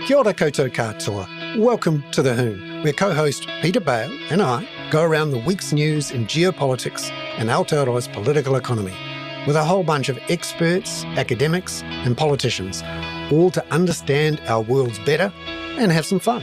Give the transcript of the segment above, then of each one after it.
Kia ora koutou katoa. Welcome to The Hoon, where co-host Peter Bale and I go around the week's news in geopolitics and Aotearoa's political economy with a whole bunch of experts, academics and politicians, all to understand our worlds better and have some fun.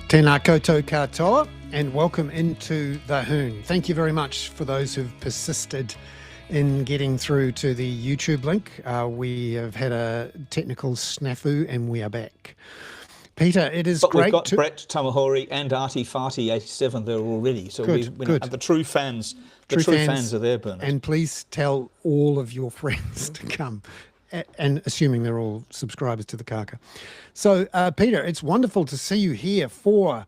Tēnā koutou katoa, and welcome into The Hoon. Thank you very much for those who've persisted in getting through to the YouTube link. We have had a technical snafu and we are back. Peter, it is great. We've got Brett Tamahori and Artie Farty 87 there already. So we have the true fans. The true fans are there, Bernard. And please tell all of your friends to come, and assuming they're all subscribers to the Kaka. So, Peter, it's wonderful to see you here for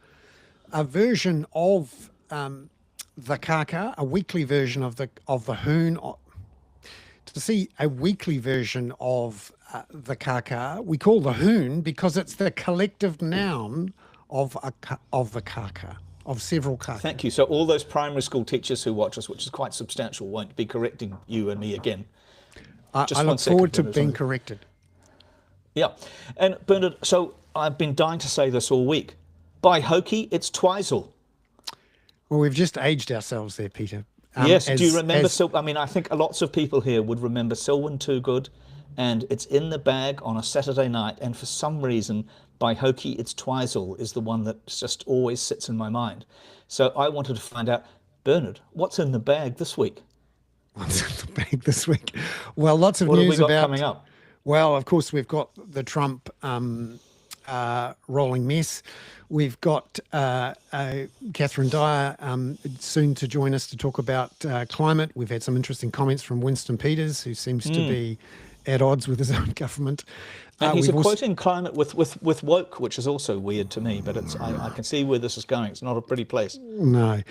a version of the Kaka, a weekly version of the Hoon. To see a weekly version of the Kaka, we call the Hoon because it's the collective noun of the Kaka, of several Kaka. Thank you. So all those primary school teachers who watch us, which is quite substantial, won't be correcting you and me again. I look forward to being corrected. Yeah. And Bernard, so I've been dying to say this all week. By hokey, it's Twizel. Well, we've just aged ourselves there, Peter. Yes. Do you remember? I think lots of people here would remember Selwyn Too Good, and it's in the bag on a Saturday night. And for some reason, by hokey, it's Twizel is the one that just always sits in my mind. So I wanted to find out, Bernard, what's in the bag this week? What's in the bag this week? Well, lots of news about... What have we got coming up? Well, of course, we've got the Trump rolling mess. We've got Catherine Dyer soon to join us to talk about climate. We've had some interesting comments from Winston Peters, who seems to be at odds with his own government. And he's quoting climate with woke, which is also weird to me, but I can see where this is going. It's not a pretty place. No.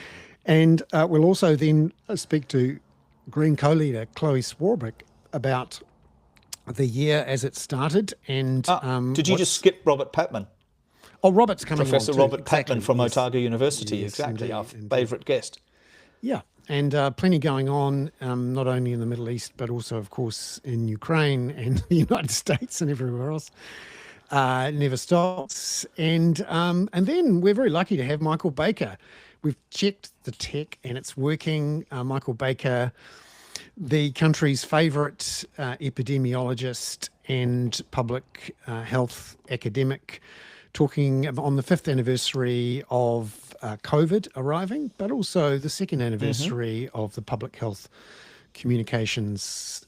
And we'll also then speak to Green co-leader Chloe Swarbrick about the year as it started. And did you just skip Robert Patman? Oh, Robert's coming Professor on Robert too. Patman from Yes. Otago University, Yes, exactly, our indeed. favourite guest. Yeah, and plenty going on, not only in the Middle East, but also, of course, in Ukraine and the United States and everywhere else. Never stops. And then we're very lucky to have Michael Baker. We've checked the tech and it's working. Michael Baker, the country's favourite epidemiologist and public health academic, talking on the 5th anniversary of COVID arriving, but also the 2nd anniversary of the public health communications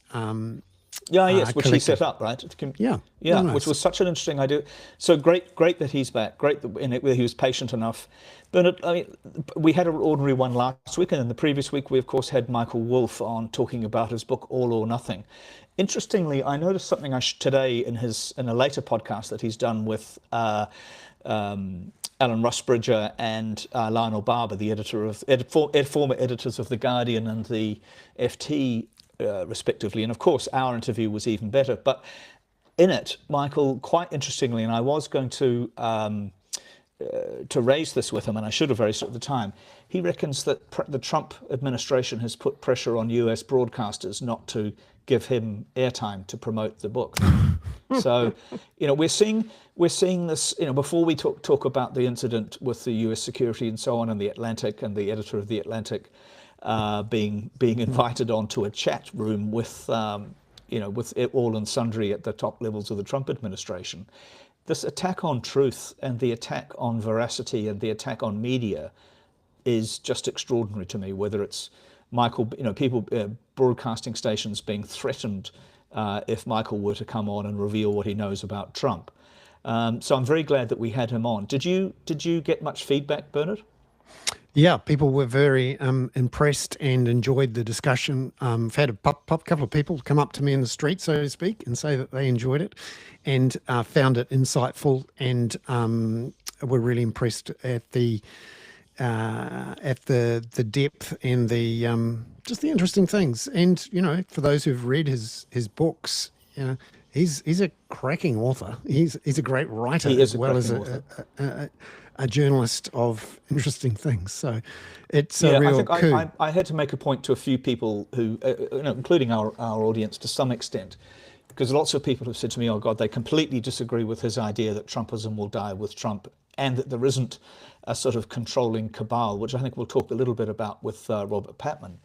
which collective. he set up, right? Yeah, nice. Which was such an interesting idea. So great that he's back. Great that he was patient enough. Bernard, we had an ordinary one last week, and in the previous week we of course had Michael Wolff on talking about his book All or Nothing. Interestingly, I noticed something today in a later podcast that he's done with Alan Rusbridger and Lionel Barber, the former editors of The Guardian and the FT, respectively. And of course, our interview was even better. But in it, Michael, quite interestingly, and I was going to raise this with him, and I should have raised it at the time, he reckons that the Trump administration has put pressure on US broadcasters not to give him airtime to promote the book. So, we're seeing this, before we talk about the incident with the US security and so on, and the Atlantic and the editor of the Atlantic being invited onto a chat room with all and sundry at the top levels of the Trump administration. This attack on truth and the attack on veracity and the attack on media is just extraordinary to me, whether it's Michael, people, broadcasting stations being threatened if Michael were to come on and reveal what he knows about Trump. So I'm very glad that we had him on. Did you get much feedback, Bernard? Yeah, people were very impressed and enjoyed the discussion. I've had a couple of people come up to me in the street, so to speak, and say that they enjoyed it and found it insightful, and were really impressed at the depth and the just the interesting things. And for those who've read his books, He's a cracking author. He's a great writer He is as a well as cracking author. a journalist of interesting things. So it's a Yeah, I real think coup. I had to make a point to a few people who, including our audience to some extent, because lots of people have said to me, oh God, they completely disagree with his idea that Trumpism will die with Trump and that there isn't a sort of controlling cabal, which I think we'll talk a little bit about with Robert Patman.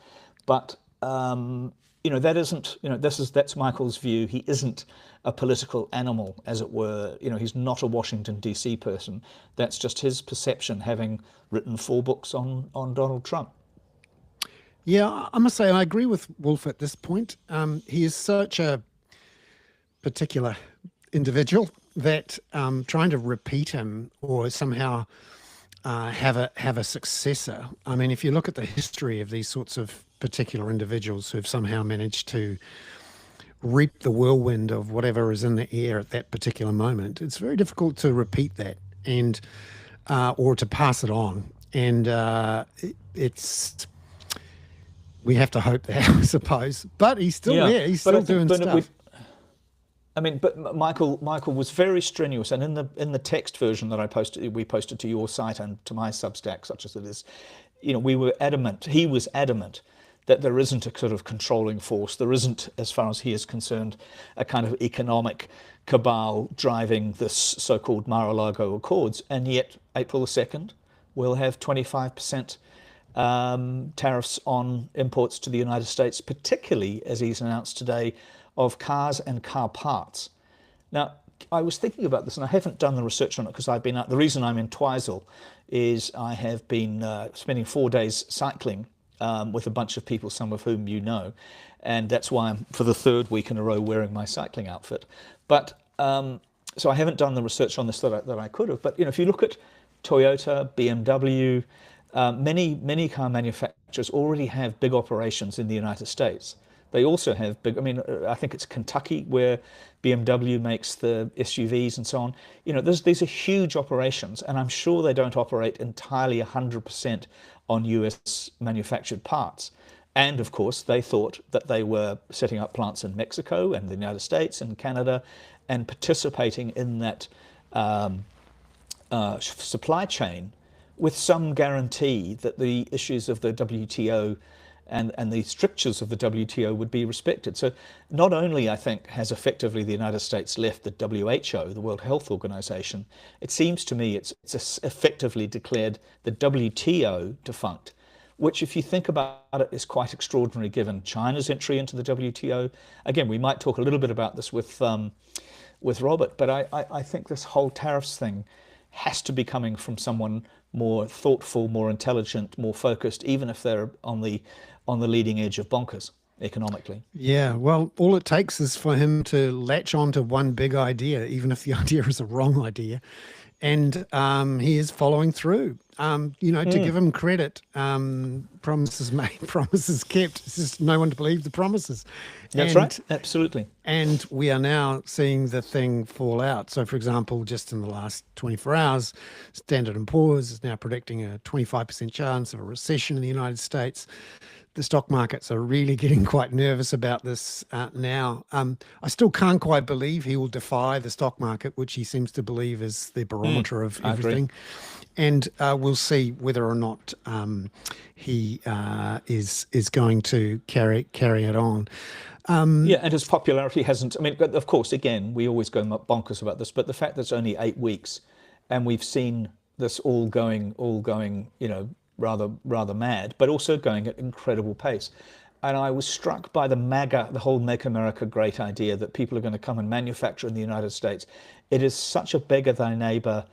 But that isn't, that's Michael's view. He isn't a political animal, as it were. He's not a Washington D.C. person. That's just his perception, having written 4 books on Donald Trump. Yeah, I must say I agree with Wolf at this point. He is such a particular individual that trying to repeat him or somehow have a successor. I mean, if you look at the history of these sorts of particular individuals who've somehow managed to reap the whirlwind of whatever is in the air at that particular moment, it's very difficult to repeat that and or to pass it on. And it's we have to hope that, I suppose. But he's still Yeah, there. He's but I still think, doing but we, stuff. I mean, but Michael was very strenuous, and in the text version that we posted to your site and to my Substack, such as it is, we were adamant. He was adamant that there isn't a sort of controlling force. There isn't, as far as he is concerned, a kind of economic cabal driving this so-called Mar-a-Lago Accords. And yet, April the 2nd, we'll have 25% tariffs on imports to the United States, particularly, as he's announced today, of cars and car parts. Now, I was thinking about this, and I haven't done the research on it because I've been out. The reason I'm in Twizel is I have been spending 4 days cycling with a bunch of people, some of whom you know, and that's why I'm for the 3rd week in a row wearing my cycling outfit. But so I haven't done the research on this that I could have. But if you look at Toyota, BMW, many car manufacturers already have big operations in the United States. They also have big, I mean, I think it's Kentucky where BMW makes the SUVs and so on. These are huge operations, and I'm sure they don't operate entirely 100% on US manufactured parts. And of course, they thought that they were setting up plants in Mexico and the United States and Canada and participating in that supply chain with some guarantee that the issues of the WTO and the strictures of the WTO would be respected. So not only, I think, has effectively the United States left the WHO, the World Health Organization, it seems to me it's effectively declared the WTO defunct, which, if you think about it, is quite extraordinary given China's entry into the WTO. Again, we might talk a little bit about this with Robert, but I think this whole tariffs thing has to be coming from someone more thoughtful, more intelligent, more focused, even if they're on the leading edge of bonkers economically. Yeah, well, all it takes is for him to latch on to one big idea, even if the idea is a wrong idea. And he is following through. To give him credit, promises made, promises kept. It's just no one to believe the promises. That's right, absolutely. And we are now seeing the thing fall out. So, for example, just in the last 24 hours, Standard & Poor's is now predicting a 25% chance of a recession in the United States. The stock markets are really getting quite nervous about this now. I still can't quite believe he will defy the stock market, which he seems to believe is the barometer of everything. And we'll see whether or not he is going to carry it on. Yeah, and his popularity hasn't. I mean, of course, again, we always go bonkers about this, but the fact that it's only 8 weeks, and we've seen this all going, rather mad, but also going at incredible pace. And I was struck by the whole Make America Great idea that people are going to come and manufacture in the United States. It is such a beggar thy neighbor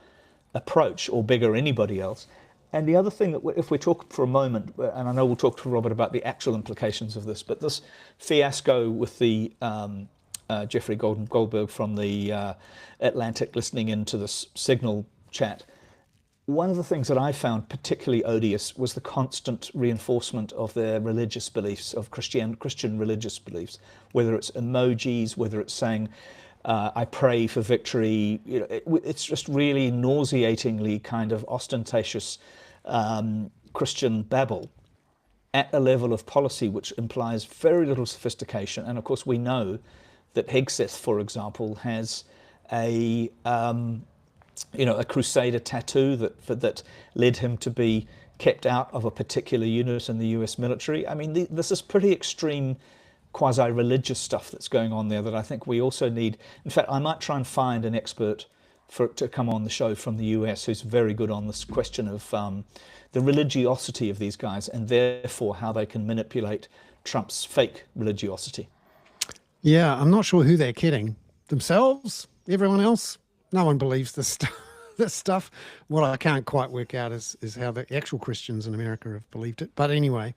approach, or beggar anybody else. And the other thing that, if we talk for a moment, and I know we'll talk to Robert about the actual implications of this, but this fiasco with the Jeffrey Goldberg from the Atlantic listening into this Signal chat, one of the things that I found particularly odious was the constant reinforcement of their religious beliefs, of Christian religious beliefs, whether it's emojis, whether it's saying, I pray for victory. It's just really nauseatingly kind of ostentatious Christian babble at a level of policy which implies very little sophistication. And of course, we know that Hegseth, for example, has a a crusader tattoo that led him to be kept out of a particular unit in the US military. I mean, this is pretty extreme quasi-religious stuff that's going on there that I think we also need. In fact, I might try and find an expert to come on the show from the US who's very good on this question of the religiosity of these guys and therefore how they can manipulate Trump's fake religiosity. Yeah, I'm not sure who they're kidding. Themselves? Everyone else? No one believes this stuff. This stuff. What I can't quite work out is how the actual Christians in America have believed it. But anyway.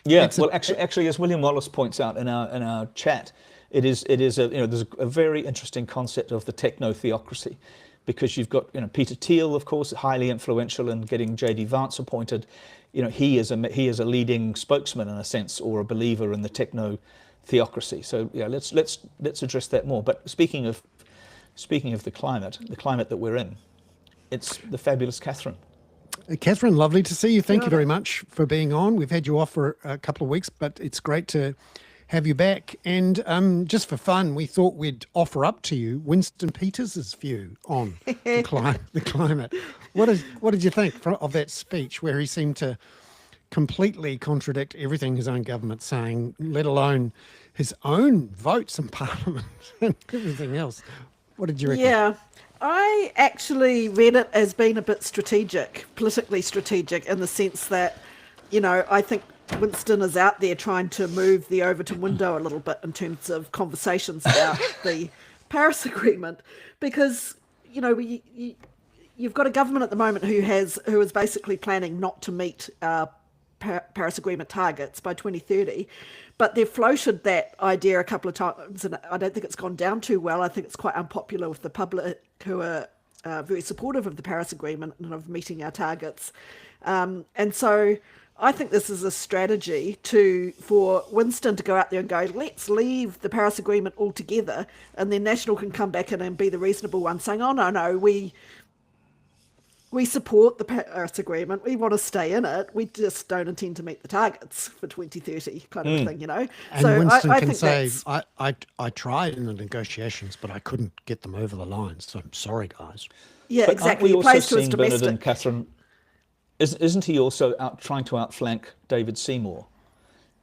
Yeah, well, actually, as William Wallace points out in our chat, it is there's a very interesting concept of the techno-theocracy, because you've got Peter Thiel, of course, highly influential in getting J.D. Vance appointed. He is a leading spokesman in a sense, or a believer in the techno-theocracy. So yeah, let's address that more. But speaking of the climate that we're in, it's the fabulous Catherine. Catherine, lovely to see you. Thank you very much for being on. We've had you off for a couple of weeks, but it's great to have you back. And just for fun, we thought we'd offer up to you Winston Peters' view on the climate. What did you think of that speech, where he seemed to completely contradict everything his own government's saying, let alone his own votes in Parliament and everything else? What did you reckon? Yeah. I actually read it as being a bit strategic, politically strategic, in the sense that, I think Winston is out there trying to move the Overton window a little bit in terms of conversations about the Paris Agreement, because, you've got a government at the moment who is basically planning not to meet Paris Agreement targets by 2030. But they've floated that idea a couple of times, and I don't think it's gone down too well. I think it's quite unpopular with the public, who are very supportive of the Paris Agreement and of meeting our targets. And so I think this is a strategy for Winston to go out there and go, let's leave the Paris Agreement altogether, and then National can come back in and be the reasonable one, saying, oh, no, we support the Paris Agreement. We want to stay in it. We just don't intend to meet the targets for 2030, kind of thing, And so Winston I can think say, that's... I tried in the negotiations, but I couldn't get them over the line. So I'm sorry, guys. Yeah, but exactly. He plays to his Bernard domestic. and Catherine, isn't he also trying to outflank David Seymour?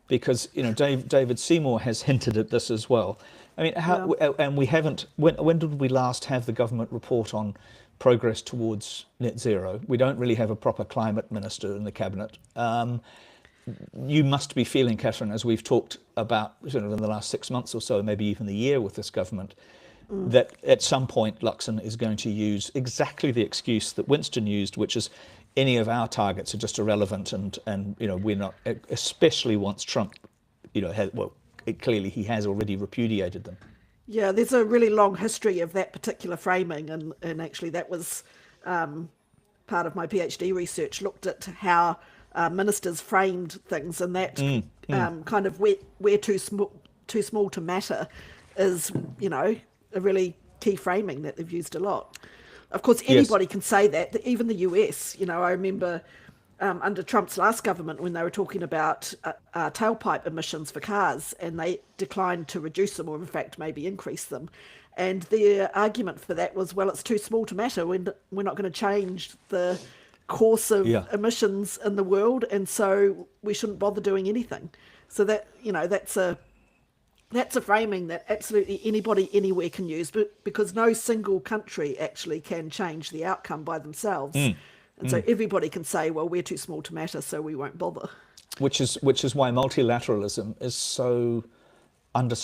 Because David Seymour has hinted at this as well. I mean, and we haven't. When did we last have the government report on progress towards net zero? We don't really have a proper climate minister in the cabinet. You must be feeling, Catherine, as we've talked about in the last 6 months or so, maybe even a year with this government, that at some point Luxon is going to use exactly the excuse that Winston used, which is any of our targets are just irrelevant, and we're not, especially once Trump, clearly he has already repudiated them. Yeah, there's a really long history of that particular framing, and actually that was part of my PhD research, looked at how ministers framed things, and that kind of where too small to matter is, a really key framing that they've used a lot. Of course, anybody can say that, even the US. I remember under Trump's last government, when they were talking about tailpipe emissions for cars, and they declined to reduce them, or in fact maybe increase them. And their argument for that was, well, it's too small to matter. We're not going to change the course of emissions in the world, and so we shouldn't bother doing anything. So that that's a framing that absolutely anybody anywhere can use, but because no single country actually can change the outcome by themselves. And so everybody can say, well, we're too small to matter, so we won't bother. Which is why multilateralism is so under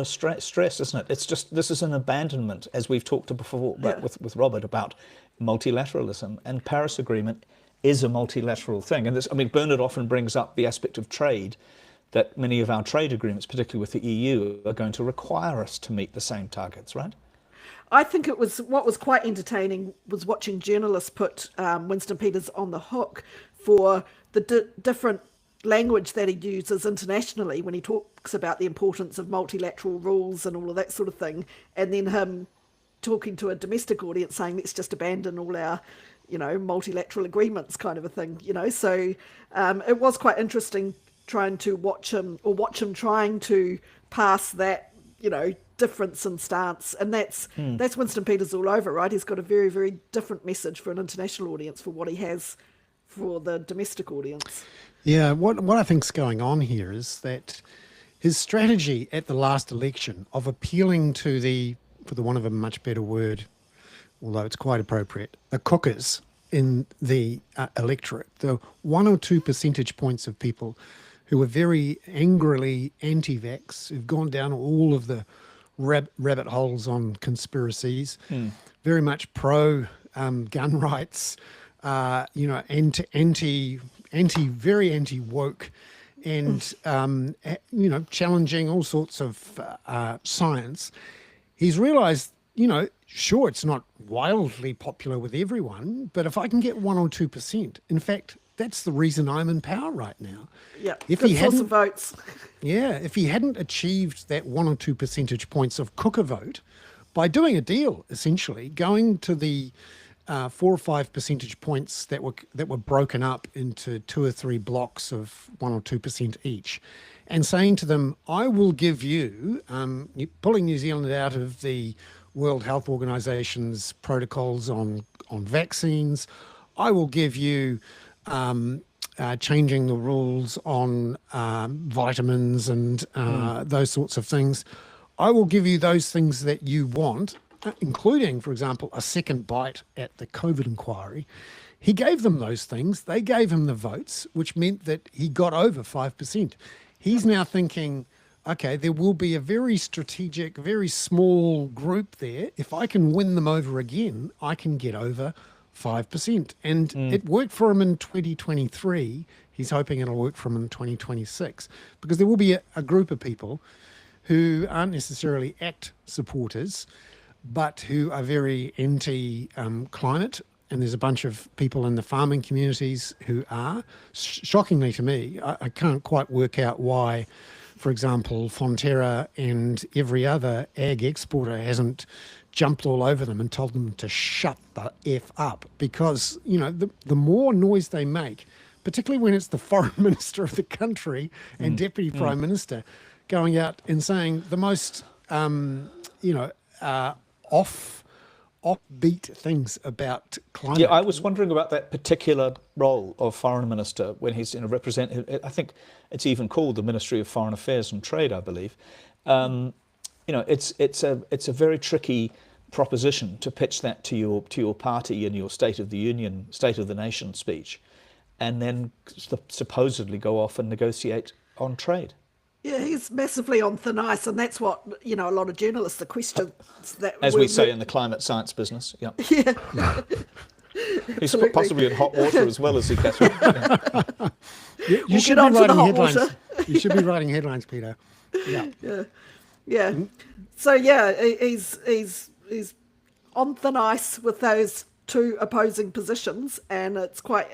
stress, isn't it? It's just, this is an abandonment, as we've talked before with Robert about multilateralism, and Paris Agreement is a multilateral thing. And Bernard often brings up the aspect of trade, that many of our trade agreements, particularly with the EU, are going to require us to meet the same targets, right? I think what was quite entertaining was watching journalists put Winston Peters on the hook for the different language that he uses internationally when he talks about the importance of multilateral rules and all of that sort of thing, and then him talking to a domestic audience saying, let's just abandon all our multilateral agreements, kind of a thing. So it was quite interesting trying to watch him trying to pass that difference in stance, and that's Winston Peters all over, right? He's got a very, very different message for an international audience for what he has for the domestic audience. Yeah, what I think's going on here is that his strategy at the last election of appealing to the, for the want of a much better word, although it's quite appropriate, the cookers in the electorate, the 1 or 2 percentage points of people who are very angrily anti-vax, who've gone down all of the rabbit holes on conspiracies, very much pro gun rights, very anti-woke, and challenging all sorts of science. He's realised, sure, it's not wildly popular with everyone, but if I can get 1 or 2%, in fact, that's the reason I'm in power right now. Yeah, if good he source hadn't, of votes. Yeah, if he hadn't achieved that 1 or 2 percentage points of cooker vote by doing a deal, essentially going to the 4 or 5 percentage points that were broken up into 2 or 3 blocks of 1 or 2% each, and saying to them, I will give you, pulling New Zealand out of the World Health Organization's protocols on vaccines, I will give you changing the rules on vitamins and those sorts of things. I will give you those things that you want, including, for example, a second bite at the COVID inquiry. He gave them those things. They gave him the votes, which meant that he got over 5%. He's now thinking, okay, there will be a very strategic, very small group there. If I can win them over again, I can get over 5%. And it worked for him in 2023. He's hoping it'll work for him in 2026, because there will be a group of people who aren't necessarily ACT supporters, but who are very anti-climate. And there's a bunch of people in the farming communities who are. Shockingly to me, I can't quite work out why, for example, Fonterra and every other ag exporter hasn't jumped all over them and told them to shut the F up, because, the more noise they make, particularly when it's the foreign minister of the country and deputy prime minister going out and saying the most, offbeat things about climate. Yeah, I was wondering about that particular role of foreign minister when he's represent. I think it's even called the Ministry of Foreign Affairs and Trade, I believe. It's a very tricky proposition to pitch that to your party in your State of the Union, State of the Nation speech, and then supposedly go off and negotiate on trade. Yeah, he's massively on thin ice, and that's what, a lot of journalists, the questions that... As we say in the climate science business, yeah. Yeah. He's possibly in hot water as well, as he gets. You should be writing headlines. You should be writing headlines, Peter. Yeah. Yeah. So, he's on thin ice with those 2 opposing positions, and it is quite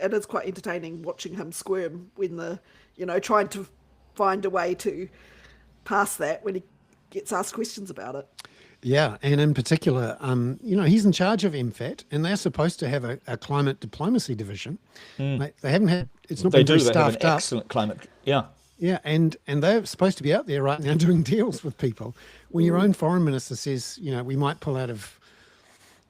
entertaining watching him squirm when trying to find a way to pass that when he gets asked questions about it. Yeah, and in particular, he's in charge of MFAT, and they're supposed to have a climate diplomacy division. They haven't had. It's not been very staffed up. They have an excellent climate. Yeah. Yeah, and they're supposed to be out there right now doing deals with people. When your own foreign minister says, we might pull out of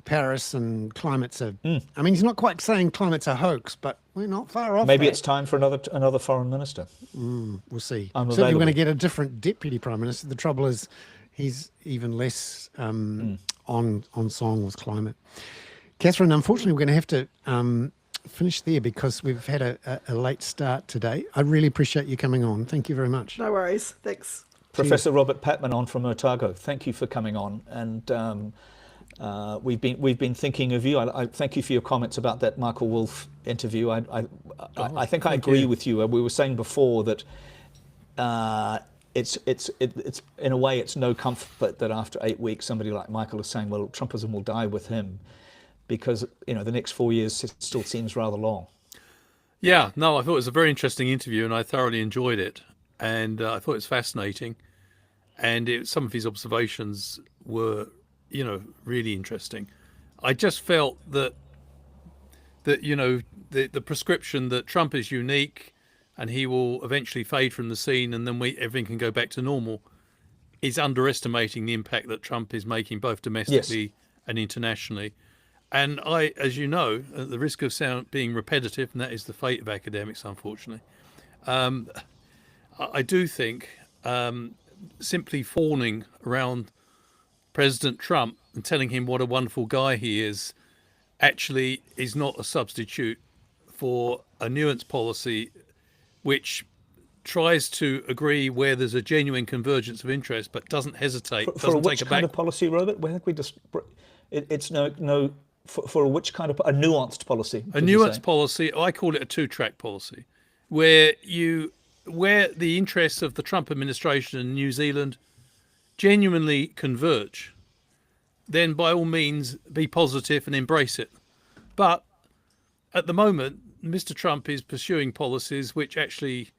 Paris and climate's a... I mean, he's not quite saying climate's a hoax, but we're not far off. Maybe it's time for another foreign minister. We'll see. Certainly we're going to get a different deputy prime minister. The trouble is he's even less on song with climate. Catherine, unfortunately, we're going to have to finish there because we've had a late start today. I really appreciate you coming on. Thank you very much. No worries. Thanks. Professor Robert Patman on from Otago. Thank you for coming on. And we've been thinking of you. I thank you for your comments about that Michael Wolff interview. I think I agree with you. We were saying before that it's in a way it's no comfort that after 8 weeks somebody like Michael is saying, well, Trumpism will die with him, because the next 4 years still seems rather long. Yeah, no, I thought it was a very interesting interview and I thoroughly enjoyed it, and I thought it was fascinating, and some of his observations were really interesting. I just felt that the prescription that Trump is unique and he will eventually fade from the scene and then everything can go back to normal is underestimating the impact that Trump is making both domestically and internationally. And I, as you know, at the risk of being repetitive, and that is the fate of academics, unfortunately, I do think simply fawning around President Trump and telling him what a wonderful guy he is actually is not a substitute for a nuanced policy which tries to agree where there's a genuine convergence of interest, but doesn't hesitate, For doesn't take which a kind back. of policy, Robert? I think we just it's no for which kind of a nuanced policy? A did you nuanced say? policy, I call it a two-track policy, where the interests of the Trump administration and New Zealand genuinely converge, then by all means be positive and embrace it. But at the moment, Mr. Trump is pursuing policies which actually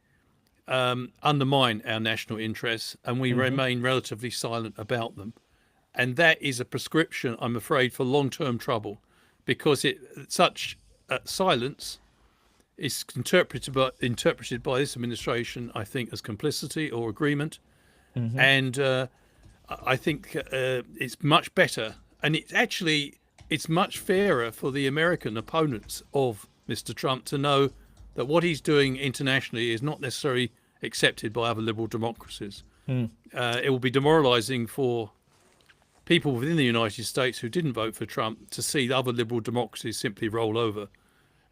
undermine our national interests, and we remain relatively silent about them. And that is a prescription, I'm afraid, for long-term trouble, because such silence is interpreted by this administration, I think, as complicity or agreement. And I think it's much better, and it's much fairer for the American opponents of Mr. Trump to know that what he's doing internationally is not necessarily accepted by other liberal democracies. It will be demoralizing for people within the United States who didn't vote for Trump to see other liberal democracies simply roll over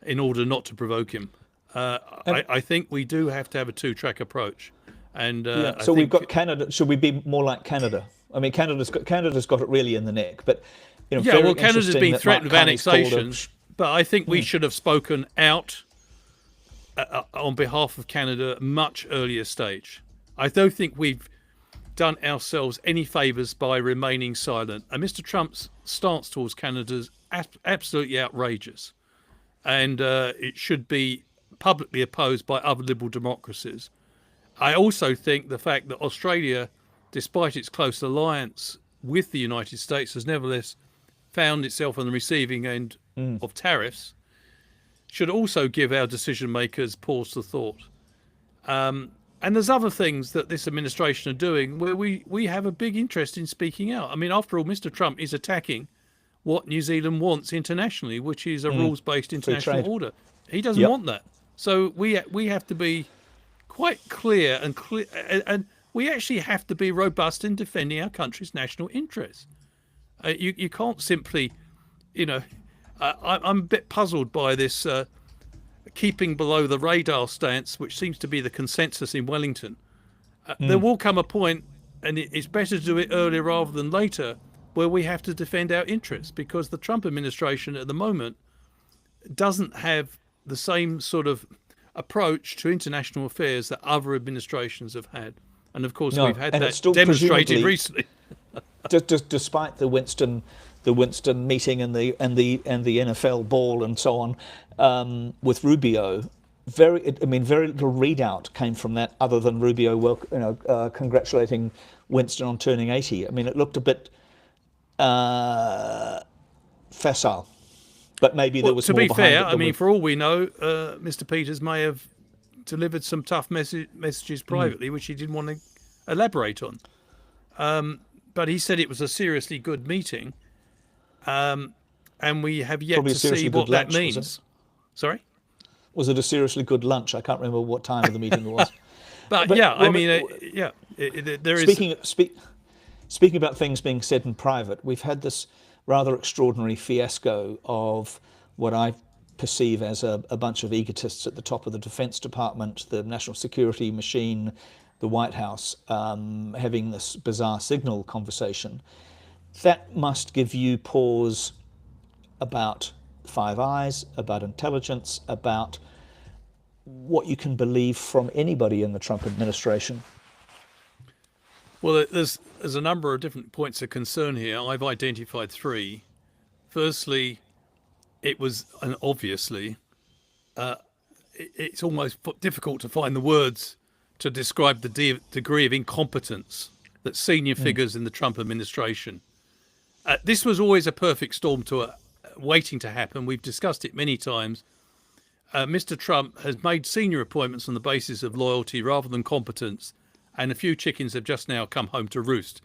in order not to provoke him. I think we do have to have a two-track approach. And So we've got Canada. Should we be more like Canada? I mean, Canada's got it really in the neck. But very Canada's interesting been that threatened with Mark Carney's called annexation, but I think we should have spoken out on behalf of Canada at a much earlier stage. I don't think we've done ourselves any favours by remaining silent. And Mr. Trump's stance towards Canada is absolutely outrageous, and it should be publicly opposed by other liberal democracies. I also think the fact that Australia, despite its close alliance with the United States, has nevertheless found itself on the receiving end of tariffs, should also give our decision makers pause for thought. And there's other things that this administration are doing where we have a big interest in speaking out. I mean, after all, Mr. Trump is attacking what New Zealand wants internationally, which is a rules-based international order. He doesn't want that. So we have to be quite clear and we actually have to be robust in defending our country's national interests. You can't simply, I'm a bit puzzled by this keeping below the radar stance, which seems to be the consensus in Wellington. There will come a point, and it's better to do it earlier rather than later, where we have to defend our interests, because the Trump administration at the moment doesn't have the same sort of approach to international affairs that other administrations have had. And of course, we've had that demonstrated recently. Despite the Winston meeting and the NFL ball and so on, with Rubio, very little readout came from that other than Rubio congratulating Winston on turning 80. I mean, it looked a bit facile, but maybe there was more behind it. To be fair, I mean, for all we know, Mr. Peters may have delivered some tough messages privately, which he didn't want to elaborate on. But he said it was a seriously good meeting, and we have yet to see what that means. Sorry? Was it a seriously good lunch? I can't remember what time of the meeting it was. but yeah, Robert, I mean, there is. Speaking about things being said in private, we've had this rather extraordinary fiasco of what I perceive as a bunch of egotists at the top of the Defense Department, the national security machine, the White House, having this bizarre signal conversation. That must give you pause about Five Eyes, about intelligence, about what you can believe from anybody in the Trump administration. Well, there's a number of different points of concern here. I've identified three. Firstly, it was, and obviously, it's almost difficult to find the words to describe the degree of incompetence that senior figures in the Trump administration. This was always a perfect storm waiting to happen. We've discussed it many times. Mr. Trump has made senior appointments on the basis of loyalty rather than competence, and a few chickens have just now come home to roost.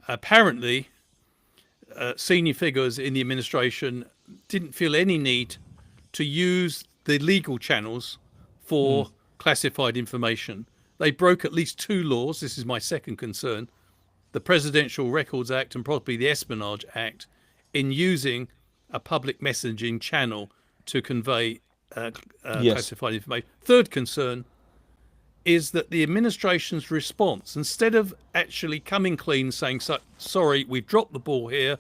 Apparently, senior figures in the administration didn't feel any need to use the legal channels for classified information. They broke at least 2 laws. This is my second concern: the Presidential Records Act and probably the Espionage Act, in using a public messaging channel to convey classified information. Third concern is that the administration's response, instead of actually coming clean, saying, sorry, we've dropped the ball here,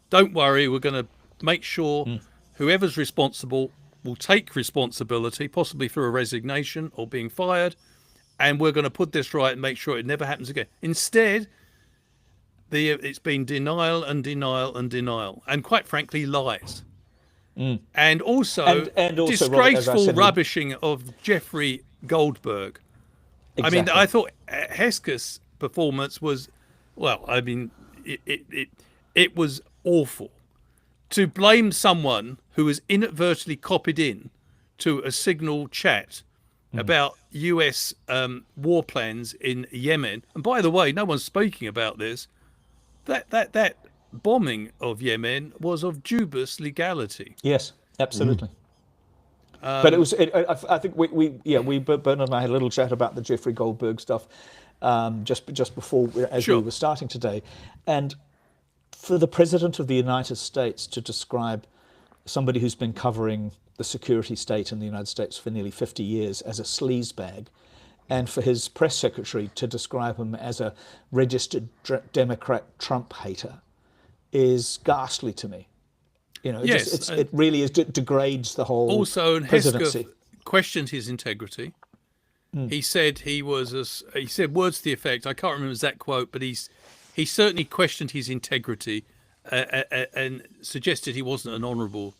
don't worry, we're going to make sure whoever's responsible will take responsibility, possibly through a resignation or being fired, and we're going to put this right and make sure it never happens again. Instead, it's been denial and denial and denial, and quite frankly, lies. And also, and also disgraceful Robert, rubbishing of Jeffrey Goldberg. Exactly. I mean, I thought Hesketh's performance was, well, I mean, it was awful. To blame someone who was inadvertently copied in to a Signal chat about US war plans in Yemen. And by the way, no one's speaking about this. That bombing of Yemen was of dubious legality. Yes, absolutely. But it was. I think Bernard and I had a little chat about the Jeffrey Goldberg stuff just before as we were starting today, and for the President of the United States to describe somebody who's been covering the security state in the United States for nearly 50 years as a sleazebag, and for his press secretary to describe him as a registered Democrat Trump hater, is ghastly to me. You know, it really degrades the whole presidency. Hesketh questioned his integrity. He said he said words to the effect, I can't remember his exact quote, but he certainly questioned his integrity and suggested he wasn't an honourable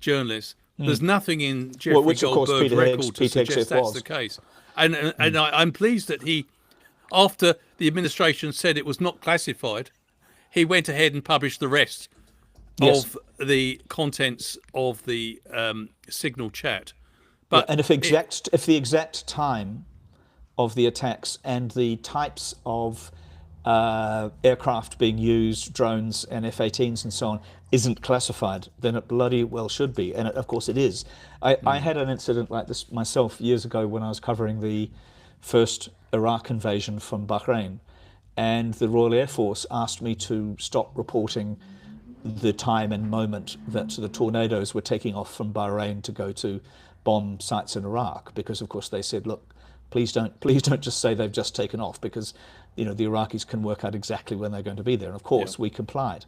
journalist. There's nothing in Jeffrey Goldberg's record to suggest that's the case. And I'm pleased that he, after the administration said it was not classified, he went ahead and published the rest of the contents of the Signal chat. But and if the exact time of the attacks and the types of aircraft being used, drones and F-18s and so on, isn't classified, then it bloody well should be. And of course it is. I had an incident like this myself years ago when I was covering the first Iraq invasion from Bahrain, and the Royal Air Force asked me to stop reporting the time and moment that the tornadoes were taking off from Bahrain to go to bomb sites in Iraq, because of course they said, look, please don't just say they've just taken off, because the Iraqis can work out exactly when they're going to be there. And of course we complied.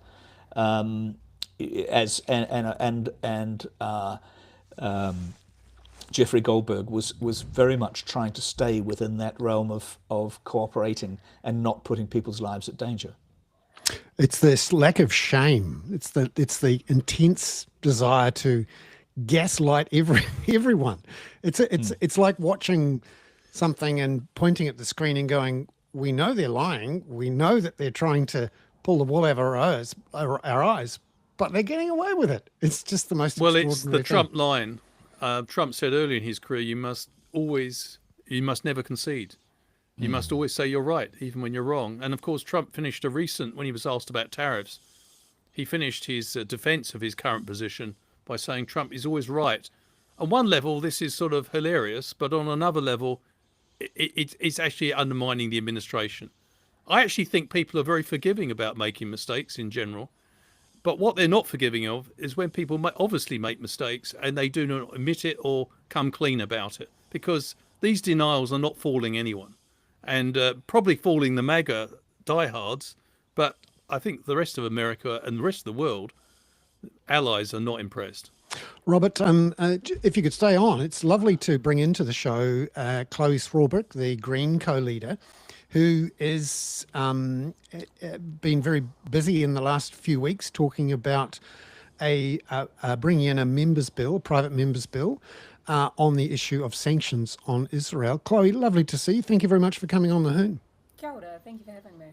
Jeffrey Goldberg was very much trying to stay within that realm of cooperating and not putting people's lives at danger. It's this lack of shame. It's the intense desire to gaslight everyone. It's like watching something and pointing at the screen and going, we know they're lying. We know that they're trying to pull the wool over our eyes, but they're getting away with it. It's just the most extraordinary it's the thing. Trump line. Trump said earlier in his career, you must never concede. You must always say you're right, even when you're wrong. And of course, Trump finished when he was asked about tariffs, he finished his defense of his current position by saying Trump is always right. On one level, this is sort of hilarious, but on another level, it's actually undermining the administration. I actually think people are very forgiving about making mistakes in general. But what they're not forgiving of is when people obviously make mistakes and they do not admit it or come clean about it, because these denials are not fooling anyone, and probably fooling the MAGA diehards. But I think the rest of America and the rest of the world, allies, are not impressed. Robert, if you could stay on, it's lovely to bring into the show Chloe Swarbrick, the Green co-leader, who is been very busy in the last few weeks talking about bringing in a private members bill on the issue of sanctions on Israel. Chloe, lovely to see you. Thank you very much for coming on the Hoon. Kia ora, thank you for having me.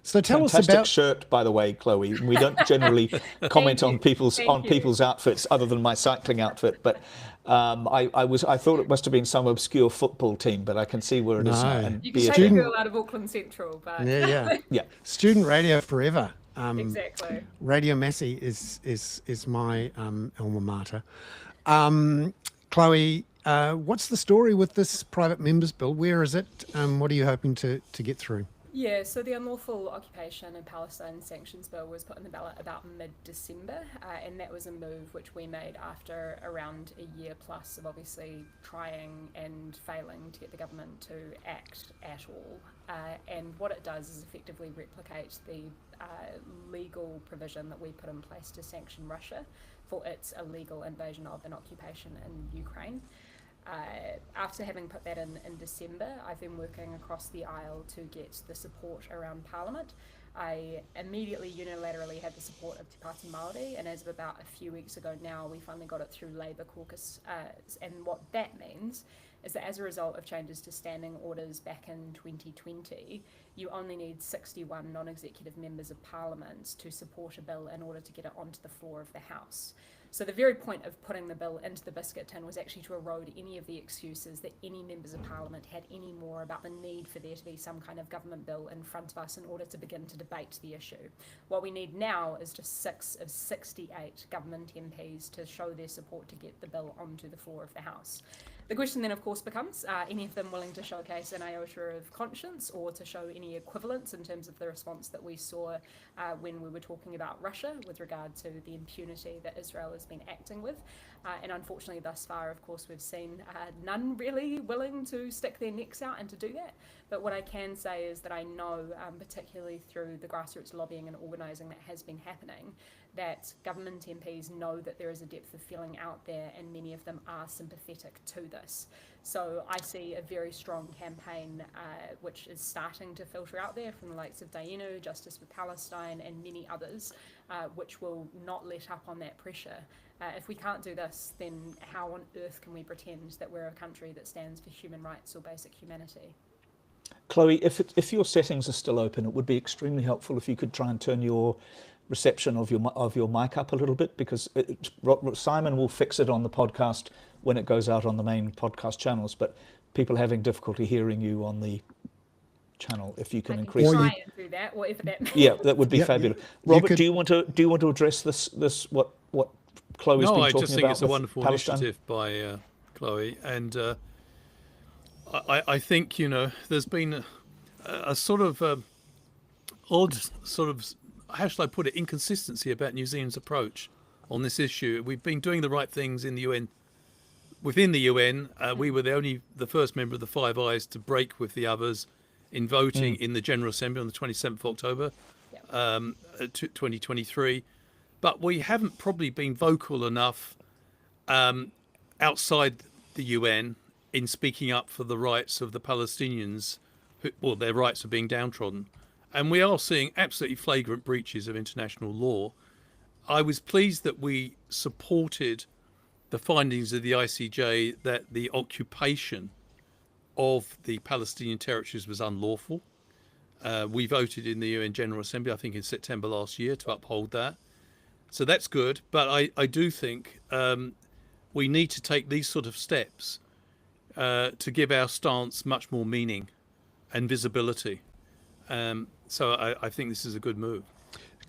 So tell us Fantastic about. shirt, by the way, Chloe. We don't generally comment on Thank you. people's outfits other than my cycling outfit. But I thought it must have been some obscure football team, but I can see where it is now. No. And You be can it take a Student- girl out of Auckland Central, but Yeah, yeah. yeah. Student radio forever. exactly. Radio Massey is my alma mater. Chloe, what's the story with this private members bill? Where is it? What are you hoping to get through? Yeah, so the unlawful occupation and Palestine sanctions bill was put in the ballot about mid-December, and that was a move which we made after around a year plus of obviously trying and failing to get the government to act at all. And what it does is effectively replicate the legal provision that we put in place to sanction Russia for its illegal invasion of and occupation in Ukraine. After having put that in December, I've been working across the aisle to get the support around Parliament. I immediately unilaterally had the support of Te Pāti Māori, and as of about a few weeks ago now, we finally got it through Labour caucus. And what that means is that as a result of changes to standing orders back in 2020, you only need 61 non-executive members of Parliament to support a bill in order to get it onto the floor of the House. So the very point of putting the bill into the biscuit tin was actually to erode any of the excuses that any members of Parliament had any more about the need for there to be some kind of government bill in front of us in order to begin to debate the issue. What we need now is just 6 of 68 government MPs to show their support to get the bill onto the floor of the House. The question then, of course, becomes, are any of them willing to showcase an iota of conscience or to show any equivalence in terms of the response that we saw when we were talking about Russia with regard to the impunity that Israel has been acting with? And unfortunately, thus far, of course, we've seen none really willing to stick their necks out and to do that. But what I can say is that I know, particularly through the grassroots lobbying and organising that has been happening, that government MPs know that there is a depth of feeling out there and many of them are sympathetic to this. So I see a very strong campaign which is starting to filter out there from the likes of Dainu, Justice for Palestine and many others, which will not let up on that pressure. If we can't do this, then how on earth can we pretend that we're a country that stands for human rights or basic humanity? Chloe, if your settings are still open, it would be extremely helpful if you could try and turn your reception of your mic up a little bit, because Simon will fix it on the podcast when it goes out on the main podcast channels, but people are having difficulty hearing you on the channel. If you can increase, try and do that, whatever that means. yeah, that would be Yep, fabulous. you Robert, could- do you want to address this what Chloe's No, been I talking just think about it's a with wonderful Palestine? initiative by Chloe, and I think there's been a sort of odd sort of, how should I put it, inconsistency about New Zealand's approach on this issue. We've been doing the right things in the UN. Within the UN, we were the first member of the Five Eyes to break with the others in voting in the General Assembly on the 27th of October, 2023. But we haven't probably been vocal enough outside the UN in speaking up for the rights of the Palestinians, their rights are being downtrodden. And we are seeing absolutely flagrant breaches of international law. I was pleased that we supported the findings of the ICJ that the occupation of the Palestinian territories was unlawful. We voted in the UN General Assembly, I think in September last year, to uphold that. So that's good. But I do think we need to take these sort of steps to give our stance much more meaning and visibility. So I think this is a good move.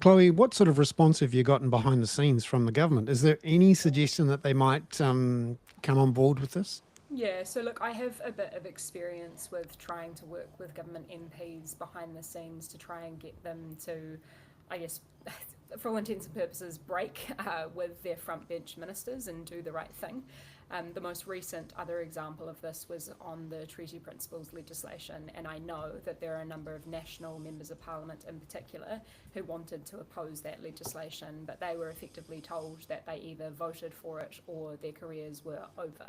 Chloe, what sort of response have you gotten behind the scenes from the government? Is there any suggestion that they might come on board with this? Yeah, so look, I have a bit of experience with trying to work with government MPs behind the scenes to try and get them to, I guess, for all intents and purposes, break with their front bench ministers and do the right thing. The most recent other example of this was on the Treaty Principles legislation, and I know that there are a number of national members of Parliament in particular who wanted to oppose that legislation, but they were effectively told that they either voted for it or their careers were over.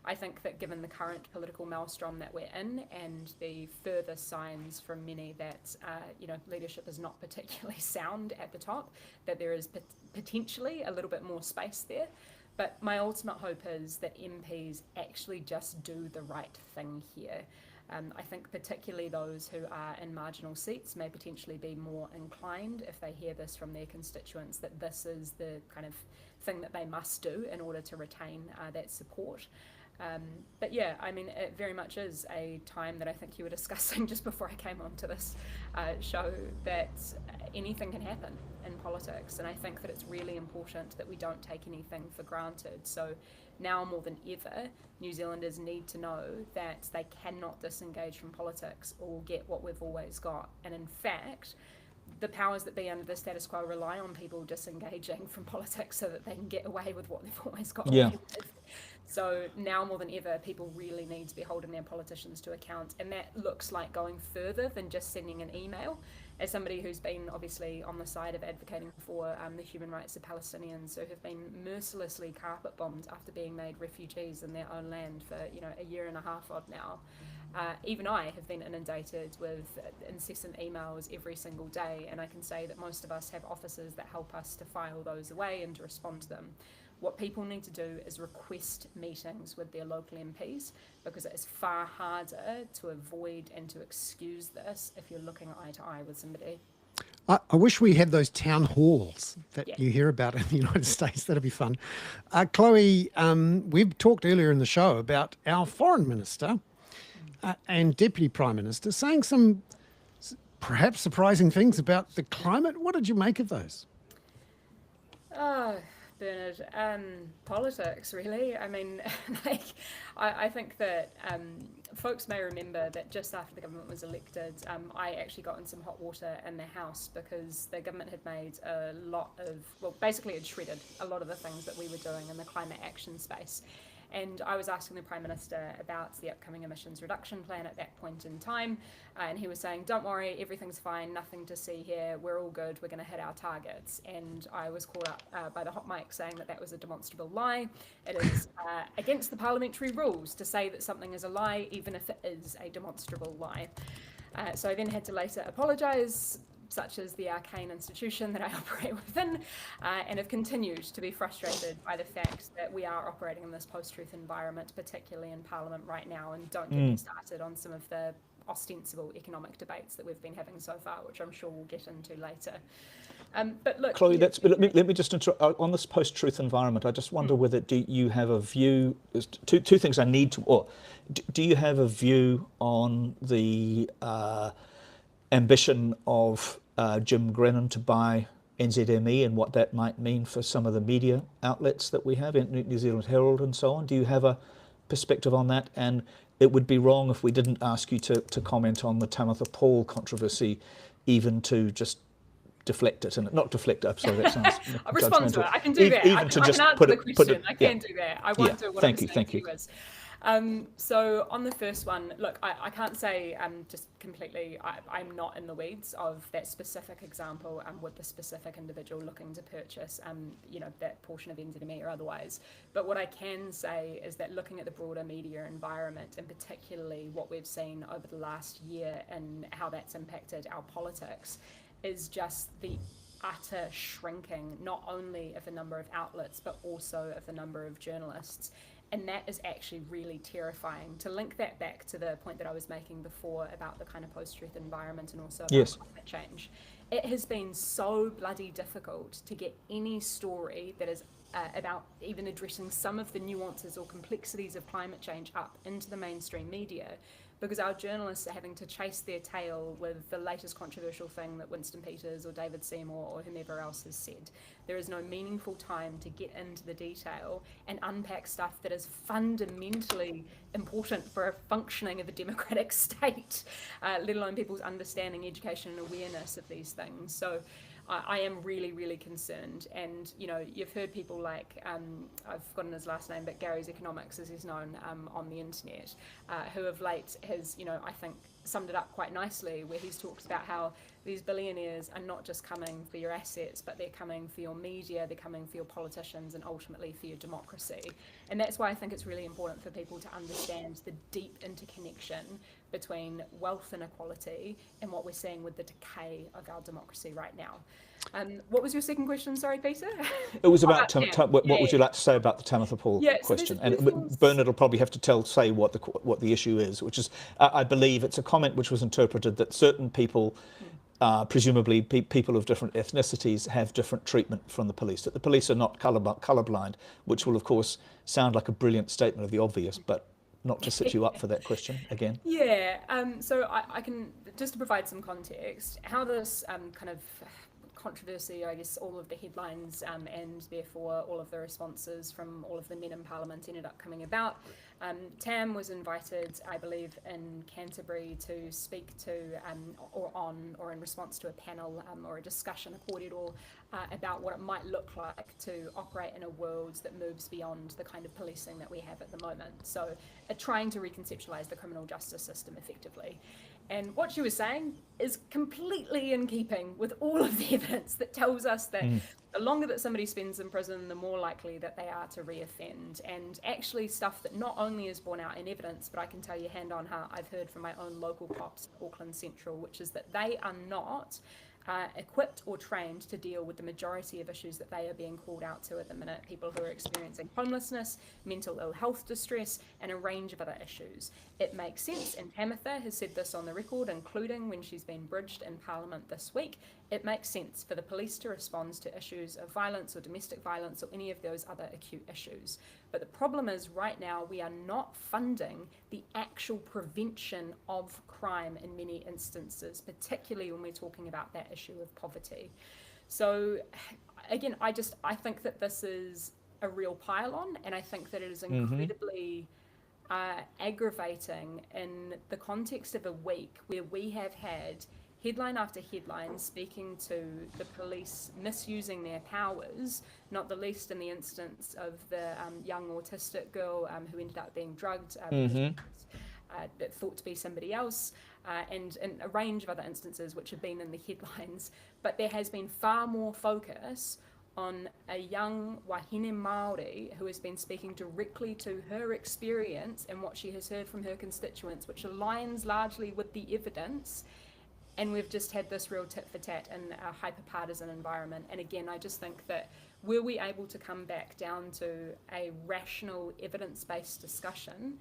I think that given the current political maelstrom that we're in and the further signs from many that leadership is not particularly sound at the top, that there is potentially a little bit more space there. But my ultimate hope is that MPs actually just do the right thing here. I think particularly those who are in marginal seats may potentially be more inclined, if they hear this from their constituents, that this is the kind of thing that they must do in order to retain that support. But yeah, I mean, it very much is a time that I think you were discussing just before I came onto this show, that anything can happen in politics. And I think that it's really important that we don't take anything for granted. So now more than ever, New Zealanders need to know that they cannot disengage from politics or get what we've always got. And in fact, the powers that be under the status quo rely on people disengaging from politics so that they can get away with what they've always got away with. So now more than ever, people really need to be holding their politicians to account. And that looks like going further than just sending an email. As somebody who's been obviously on the side of advocating for the human rights of Palestinians who have been mercilessly carpet bombed after being made refugees in their own land for, you know, a year and a half odd now. Even I have been inundated with incessant emails every single day, and I can say that most of us have officers that help us to file those away and to respond to them. What people need to do is request meetings with their local MPs, because it is far harder to avoid and to excuse this if you're looking eye to eye with somebody. I wish we had those town halls that you hear about in the United States. That'd be fun. Chloe, we've talked earlier in the show about our foreign minister and deputy prime minister saying some perhaps surprising things about the climate. What did you make of those? Oh, Bernard, politics, really. I mean, I think that folks may remember that just after the government was elected, I actually got in some hot water in the House because the government had made a lot of, well, basically had shredded a lot of the things that we were doing in the climate action space. And I was asking the Prime Minister about the upcoming emissions reduction plan at that point in time. And he was saying, don't worry, everything's fine, nothing to see here, we're all good, we're going to hit our targets. And I was called up by the hot mic saying that that was a demonstrable lie. It is against the parliamentary rules to say that something is a lie, even if it is a demonstrable lie. So I then had to later apologise, such as the arcane institution that I operate within, and have continued to be frustrated by the fact that we are operating in this post-truth environment, particularly in Parliament right now, and don't get me started on some of the ostensible economic debates that we've been having so far, which I'm sure we'll get into later. But look, Chloe, let me just interrupt on this post-truth environment. I just wonder whether do you have a view? There's two things I need to. Or do you have a view on the ambition of Jim Grennan to buy NZME and what that might mean for some of the media outlets that we have, in New Zealand Herald and so on? Do you have a perspective on that? And it would be wrong if we didn't ask you to comment on the Tamitha Paul controversy, even to just deflect it, and not deflect it. Sorry, that sounds I respond to it. I can do that. Even I to can just answer put the it, question. I can do that. I won't do what I'm saying to you is. So on the first one, look, I can't say just completely, I'm not in the weeds of that specific example with the specific individual looking to purchase, you know, that portion of NZME or otherwise. But what I can say is that looking at the broader media environment, and particularly what we've seen over the last year and how that's impacted our politics, is just the utter shrinking, not only of the number of outlets, but also of the number of journalists. And that is actually really terrifying. To link that back to the point that I was making before about the kind of post-truth environment and also about climate change, it has been so bloody difficult to get any story that is about even addressing some of the nuances or complexities of climate change up into the mainstream media, because our journalists are having to chase their tail with the latest controversial thing that Winston Peters or David Seymour or whomever else has said. There is no meaningful time to get into the detail and unpack stuff that is fundamentally important for a functioning of a democratic state, let alone people's understanding, education and awareness of these things. So I am really, really concerned. And, you know, you've heard people like, I've forgotten his last name, but Gary's Economics, as he's known on the internet, who of late has, you know, I think summed it up quite nicely, where he's talked about how these billionaires are not just coming for your assets, but they're coming for your media, they're coming for your politicians, and ultimately for your democracy. And that's why I think it's really important for people to understand the deep interconnection between wealth inequality and what we're seeing with the decay of our democracy right now. What was your second question? Sorry, Peter. It was about Tam. what Yeah, would you like to say about the Tamitha Paul yeah. So question? there's a few And things. Bernard will probably have to say what the issue is, which is, I believe it's a comment which was interpreted that certain people, presumably people of different ethnicities, have different treatment from the police, that the police are not colourblind, which will, of course, sound like a brilliant statement of the obvious, but not to set you up for that question again. Yeah, so I can, just to provide some context, how this kind of controversy, I guess all of the headlines and therefore all of the responses from all of the men in Parliament ended up coming about. Tam was invited, I believe, in Canterbury to speak to or in response to a panel or a discussion, a corridor, about what it might look like to operate in a world that moves beyond the kind of policing that we have at the moment. So trying to reconceptualise the criminal justice system effectively. And what she was saying is completely in keeping with all of the evidence that tells us that the longer that somebody spends in prison, the more likely that they are to reoffend. And actually stuff that not only is borne out in evidence, but I can tell you hand on heart, I've heard from my own local cops at Auckland Central, which is that they are not equipped or trained to deal with the majority of issues that they are being called out to at the minute. People who are experiencing homelessness, mental ill health distress, and a range of other issues. It makes sense, and Tamitha has said this on the record, including when she's been bridged in Parliament this week. It makes sense for the police to respond to issues of violence or domestic violence or any of those other acute issues. But the problem is right now we are not funding the actual prevention of crime in many instances, particularly when we're talking about that issue of poverty. So again, I think that this is a real pile-on, and I think that it is incredibly aggravating in the context of a week where we have had headline after headline speaking to the police misusing their powers, not the least in the instance of the young autistic girl who ended up being drugged, that thought to be somebody else, and a range of other instances which have been in the headlines. But there has been far more focus on a young wahine Māori who has been speaking directly to her experience and what she has heard from her constituents, which aligns largely with the evidence. And we've just had this real tit for tat in a hyper-partisan environment. And again, I just think that were we able to come back down to a rational, evidence-based discussion,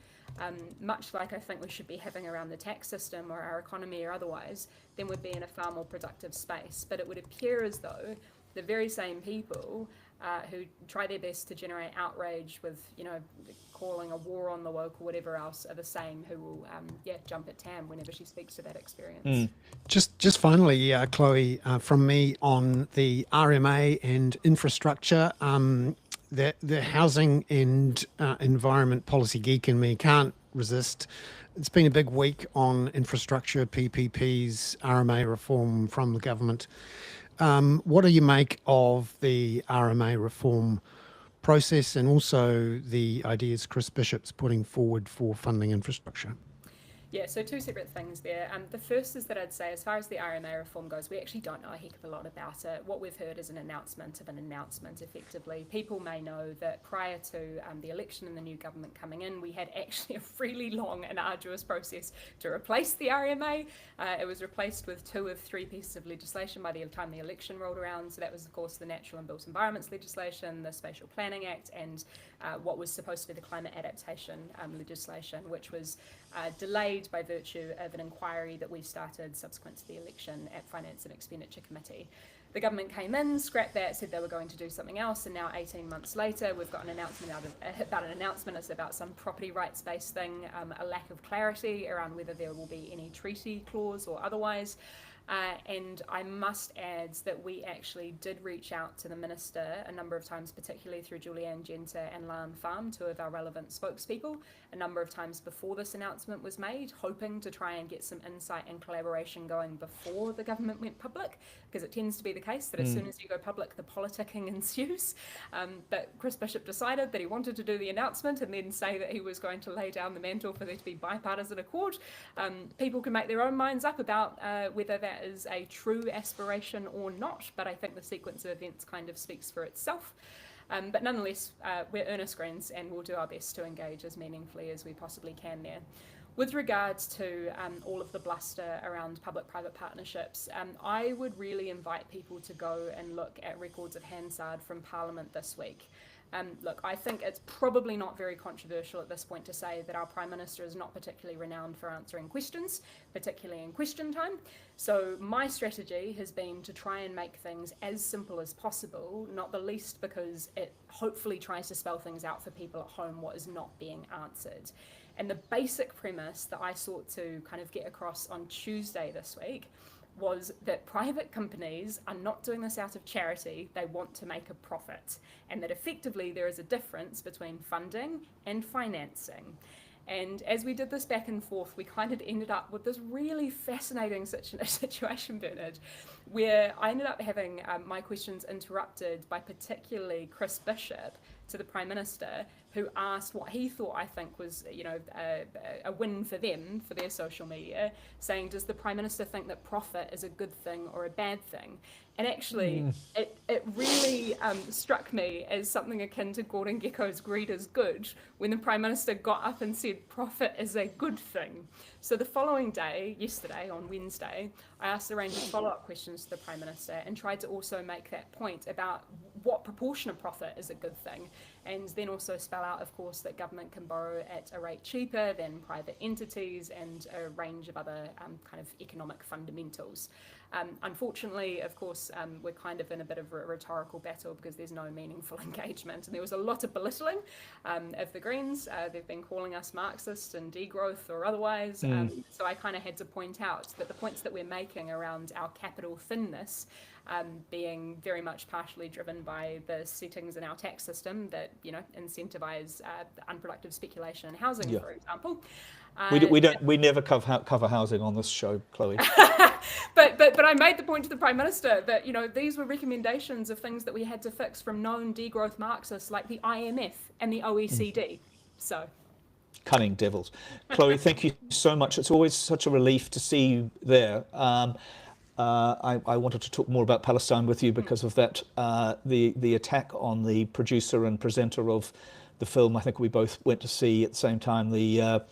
much like I think we should be having around the tax system or our economy or otherwise, then we'd be in a far more productive space. But it would appear as though the very same people who try their best to generate outrage with, calling a war on the woke or whatever else are the same who will, jump at Tam whenever she speaks to that experience. Just finally, Chloe, from me on the RMA and infrastructure, the housing and environment policy geek in me can't resist. It's been a big week on infrastructure, PPPs, RMA reform from the government. What do you make of the RMA reform process and also the ideas Chris Bishop's putting forward for funding infrastructure? Yeah, so two separate things there. The first is that I'd say as far as the RMA reform goes, we actually don't know a heck of a lot about it. What we've heard is an announcement of an announcement, effectively. People may know that prior to the election and the new government coming in, we had actually a really long and arduous process to replace the RMA. It was replaced with 2 of 3 pieces of legislation by the time the election rolled around. So that was, of course, the Natural and Built Environments legislation, the Spatial Planning Act, and what was supposed to be the climate adaptation legislation, which was delayed by virtue of an inquiry that we started subsequent to the election at Finance and Expenditure Committee. The government came in, scrapped that, said they were going to do something else, and now 18 months later we've got an announcement about an announcement. It's about some property rights-based thing, a lack of clarity around whether there will be any treaty clause or otherwise. And I must add that we actually did reach out to the Minister a number of times, particularly through Julianne Genter and Lan Pham, 2 of our relevant spokespeople, a number of times before this announcement was made, hoping to try and get some insight and collaboration going before the government went public, because it tends to be the case that as soon as you go public, the politicking ensues. But Chris Bishop decided that he wanted to do the announcement and then say that he was going to lay down the mantle for there to be bipartisan accord. People can make their own minds up about whether that is a true aspiration or not, but I think the sequence of events kind of speaks for itself. But nonetheless, we're earnest friends and we'll do our best to engage as meaningfully as we possibly can there. With regards to all of the bluster around public-private partnerships, I would really invite people to go and look at records of Hansard from Parliament this week. Look, I think it's probably not very controversial at this point to say that our Prime Minister is not particularly renowned for answering questions, particularly in question time. So my strategy has been to try and make things as simple as possible, not the least because it hopefully tries to spell things out for people at home what is not being answered. And the basic premise that I sought to kind of get across on Tuesday this week was that private companies are not doing this out of charity, they want to make a profit, and that effectively there is a difference between funding and financing. And as we did this back and forth, we kind of ended up with this really fascinating situation, Bernard, where I ended up having my questions interrupted by particularly Chris Bishop to the Prime Minister, who asked what he thought, I think, was a win for them, for their social media, saying, does the Prime Minister think that profit is a good thing or a bad thing? And actually, it really struck me as something akin to Gordon Gekko's greed is good, when the Prime Minister got up and said profit is a good thing. So the following day, yesterday, on Wednesday, I asked a range of follow-up questions to the Prime Minister and tried to also make that point about what proportion of profit is a good thing, and then also spell out, of course, that government can borrow at a rate cheaper than private entities and a range of other kind of economic fundamentals. Unfortunately, of course, we're kind of in a bit of a rhetorical battle because there's no meaningful engagement, and there was a lot of belittling of the Greens. They've been calling us Marxist and degrowth or otherwise, so I kind of had to point out that the points that we're making around our capital thinness being very much partially driven by the settings in our tax system that, incentivize unproductive speculation in housing, for example. We never cover housing on this show, Chloe. But I made the point to the Prime Minister that, these were recommendations of things that we had to fix from known degrowth Marxists like the IMF and the OECD. So. Cunning devils. Chloe, thank you so much. It's always such a relief to see you there. I wanted to talk more about Palestine with you because of that, the attack on the producer and presenter of the film. I think we both went to see at the same time the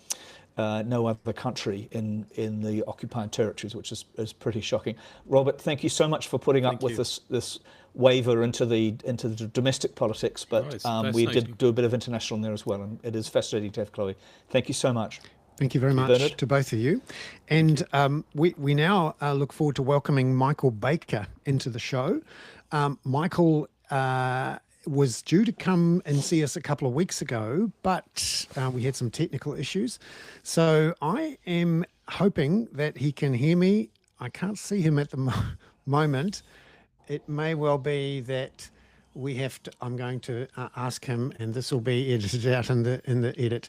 No Other Country in the occupied territories, which is pretty shocking. Robert, thank you so much for putting up with this waiver into the domestic politics, but we did do a bit of international in there as well, and it is fascinating to have Chloe. Thank you so much. Thank you very much, Bernard, to both of you. And we now look forward to welcoming Michael Baker into the show. Michael was due to come and see us a couple of weeks ago, but we had some technical issues. So I am hoping that he can hear me. I can't see him at the moment. It may well be that we have to, I'm going to ask him, and this will be edited out in the edit.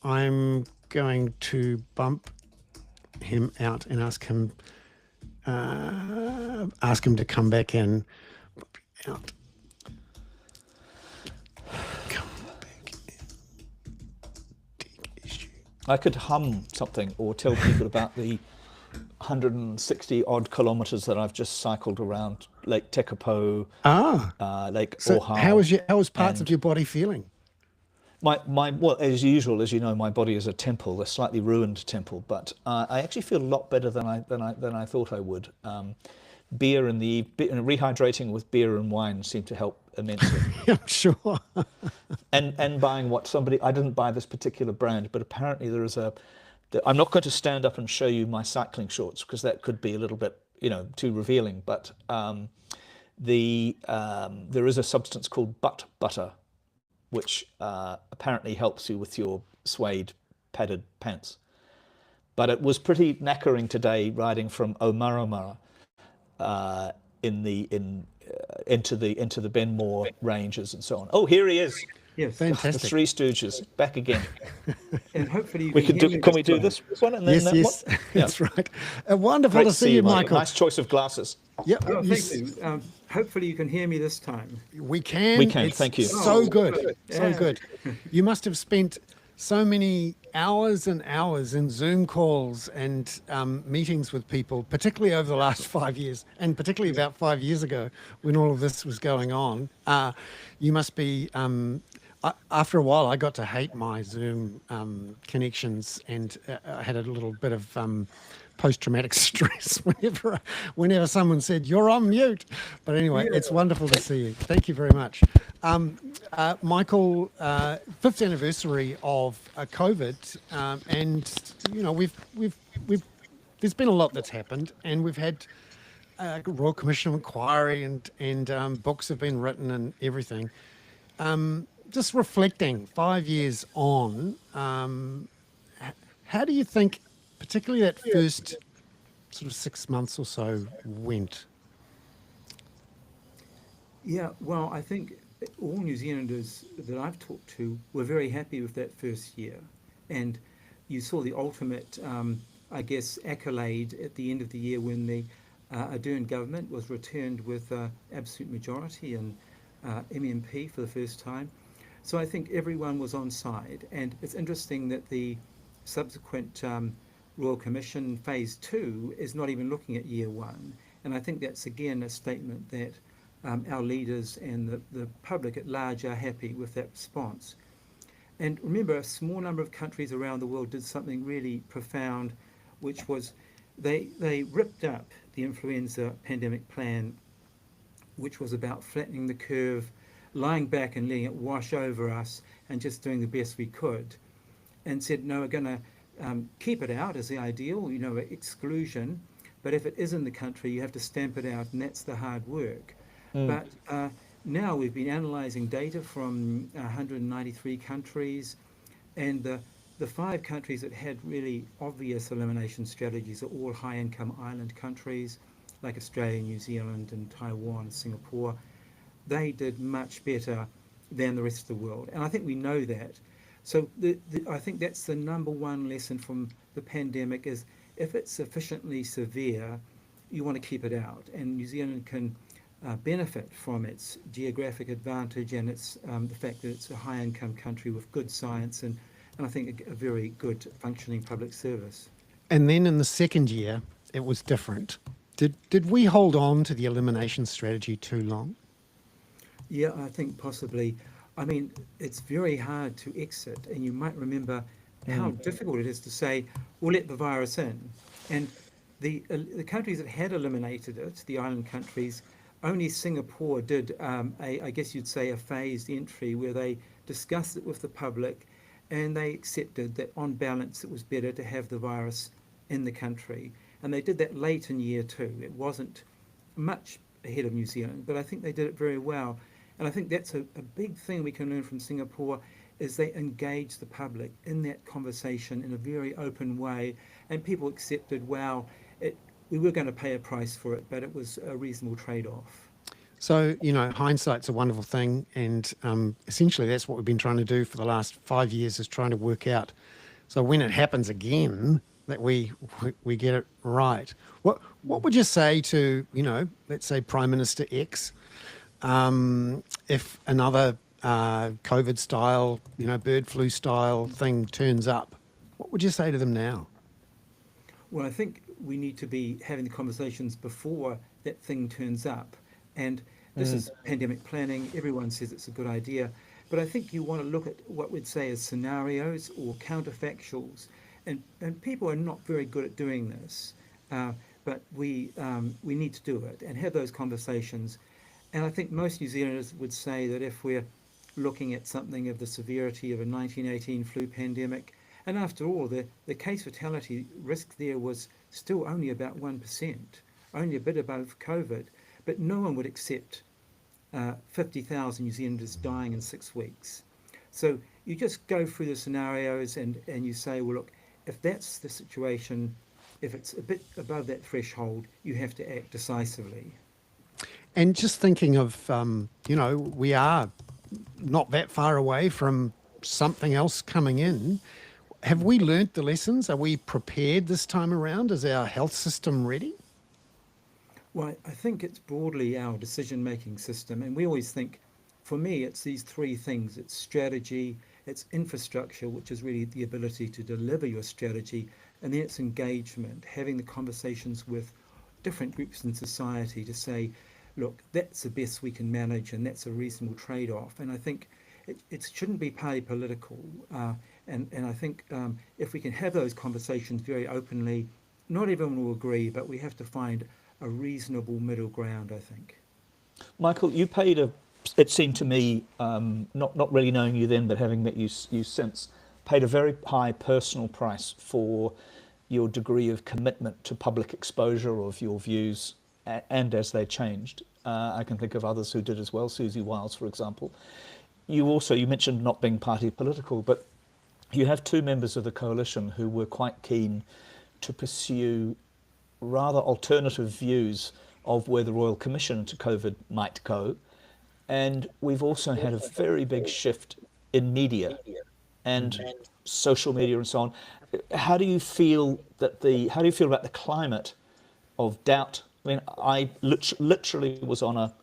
I'm going to bump him out and ask him to come back in. Out. Come back in. I could hum something or tell people about the 160 odd kilometres that I've just cycled around Lake Tekapo, Lake Ohau. How was parts of your body feeling? Well, as usual, as you know, my body is a temple, a slightly ruined temple, but I actually feel a lot better than I thought I would. Beer and rehydrating with beer and wine seemed to help immensely. I'm sure. and buying I didn't buy this particular brand, but apparently there is I'm not going to stand up and show you my cycling shorts because that could be a little bit, too revealing, but there is a substance called butt butter, which apparently helps you with your suede padded pants. But it was pretty knackering today riding from Omaromara into the Benmore ranges and so on. Oh, here he is. Yes, fantastic. The Three Stooges back again. And hopefully Can we do this one and then yes, that yes, one? that's right. Wonderful Great to see you, Michael. Nice choice of glasses. Yep. Oh, thank you. Hopefully you can hear me this time. We can. We can. It's Thank you. So good. Yeah. So good. You must have spent so many hours and hours in Zoom calls and meetings with people, particularly over the last 5 years, and particularly about 5 years ago when all of this was going on. You must be After a while, I got to hate my Zoom connections, and I had a little bit of post-traumatic stress whenever someone said you're on mute. But anyway, it's wonderful to see you. Thank you very much, Michael. Fifth anniversary of COVID, and we've there's been a lot that's happened, and we've had Royal Commission of Inquiry, and books have been written and everything. Just reflecting 5 years on, how do you think, particularly that first sort of 6 months or so, went? Yeah, well, I think all New Zealanders that I've talked to were very happy with that first year. And you saw the ultimate, I guess, accolade at the end of the year when the Ardern government was returned with absolute majority and MMP for the first time. So I think everyone was on side. And it's interesting that the subsequent Royal Commission Phase 2 is not even looking at year one. And I think that's again a statement that our leaders and the public at large are happy with that response. And remember, a small number of countries around the world did something really profound, which was they ripped up the influenza pandemic plan, which was about flattening the curve, lying back and letting it wash over us and just doing the best we could, and said, no, we're going to keep it out as the ideal, exclusion, but if it is in the country, you have to stamp it out, and that's the hard work. But now we've been analysing data from 193 countries, and the 5 countries that had really obvious elimination strategies are all high-income island countries, like Australia, New Zealand, and Taiwan, Singapore. They did much better than the rest of the world, and I think we know that. So I think that's the number one lesson from the pandemic is if it's sufficiently severe, you want to keep it out, and New Zealand can benefit from its geographic advantage and its the fact that it's a high-income country with good science and I think a very good functioning public service. And then in the second year, it was different. Did we hold on to the elimination strategy too long? Yeah, I think possibly. I mean, it's very hard to exit, and you might remember how difficult it is to say, we'll let the virus in. And the countries that had eliminated it, the island countries, only Singapore did, I guess you'd say, a phased entry where they discussed it with the public and they accepted that on balance it was better to have the virus in the country. And they did that late in year 2. It wasn't much ahead of New Zealand, but I think they did it very well. And I think that's a big thing we can learn from Singapore is they engaged the public in that conversation in a very open way, and people accepted, wow, we were going to pay a price for it, but it was a reasonable trade-off. So, hindsight's a wonderful thing, and essentially that's what we've been trying to do for the last 5 years is trying to work out. So when it happens again, that we get it right. What would you say to, let's say Prime Minister X, if another COVID style, bird flu style thing turns up? What would you say to them now? Well, I think we need to be having the conversations before that thing turns up. And this is pandemic planning. Everyone says it's a good idea. But I think you want to look at what we'd say as scenarios or counterfactuals. And people are not very good at doing this. But we need to do it and have those conversations. And I think most New Zealanders would say that if we're looking at something of the severity of a 1918 flu pandemic, and after all, the case fatality risk there was still only about 1%, only a bit above COVID, but no one would accept 50,000 New Zealanders dying in 6 weeks. So you just go through the scenarios and you say, well, look, if that's the situation, if it's a bit above that threshold, you have to act decisively. And just thinking of, we are not that far away from something else coming in. Have we learnt the lessons? Are we prepared this time around? Is our health system ready? Well, I think it's broadly our decision-making system. And we always think, for me, it's these 3 things. It's strategy, it's infrastructure, which is really the ability to deliver your strategy, and then it's engagement, having the conversations with different groups in society to say, look, that's the best we can manage and that's a reasonable trade-off. And I think it shouldn't be party political. And I think if we can have those conversations very openly, not everyone will agree, but we have to find a reasonable middle ground, I think. Michael, you paid it seemed to me, not really knowing you then, but having met you since, paid a very high personal price for your degree of commitment to public exposure of your views and as they changed. I can think of others who did as well, Susie Wiles, for example. You mentioned not being party political, but you have two members of the coalition who were quite keen to pursue rather alternative views of where the Royal Commission into COVID might go. And we've also had a very big shift in media and social media and so on. How do you feel about the climate of doubt? I mean, I literally was on a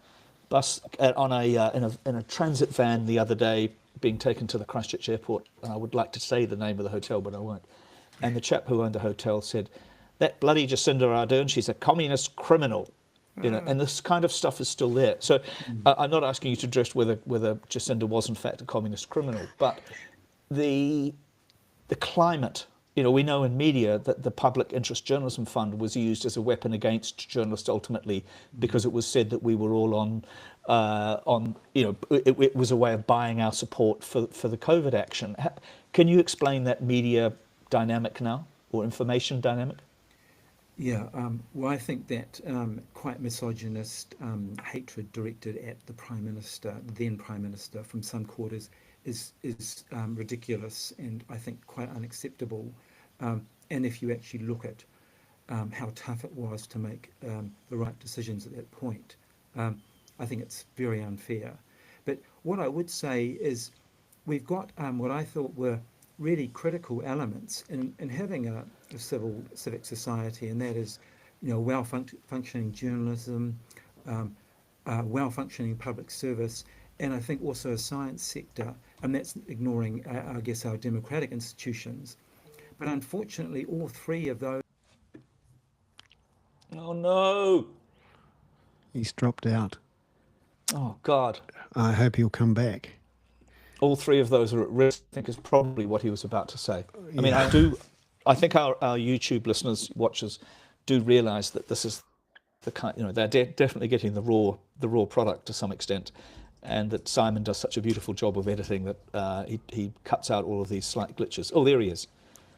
bus in a transit van the other day, being taken to the Christchurch airport, and I would like to say the name of the hotel, but I won't. And the chap who owned the hotel said, "That bloody Jacinda Ardern, she's a communist criminal." And this kind of stuff is still there. So I'm not asking you to address whether Jacinda was in fact a communist criminal, but the climate. We know in media that the Public Interest Journalism Fund was used as a weapon against journalists ultimately, because it was said that we were all it was a way of buying our support for the COVID action. Can you explain that media dynamic now, or information dynamic? Yeah, well, I think that quite misogynist hatred directed at the Prime Minister, then Prime Minister, from some quarters is ridiculous, and I think quite unacceptable. And if you actually look at how tough it was to make the right decisions at that point, I think it's very unfair. But what I would say is we've got what I thought were really critical elements in having a civic society, and that is, well-functioning journalism, well-functioning public service, and I think also a science sector, and that's ignoring, I guess, our democratic institutions. But unfortunately, all three of those. Oh no! He's dropped out. Oh God! I hope he'll come back. All three of those are at risk, I think, is probably what he was about to say. I mean, Yeah. I think our YouTube listeners, watchers, do realise that this is the kind, they're definitely getting the raw product to some extent, and that Simon does such a beautiful job of editing that he cuts out all of these slight glitches. Oh, there he is.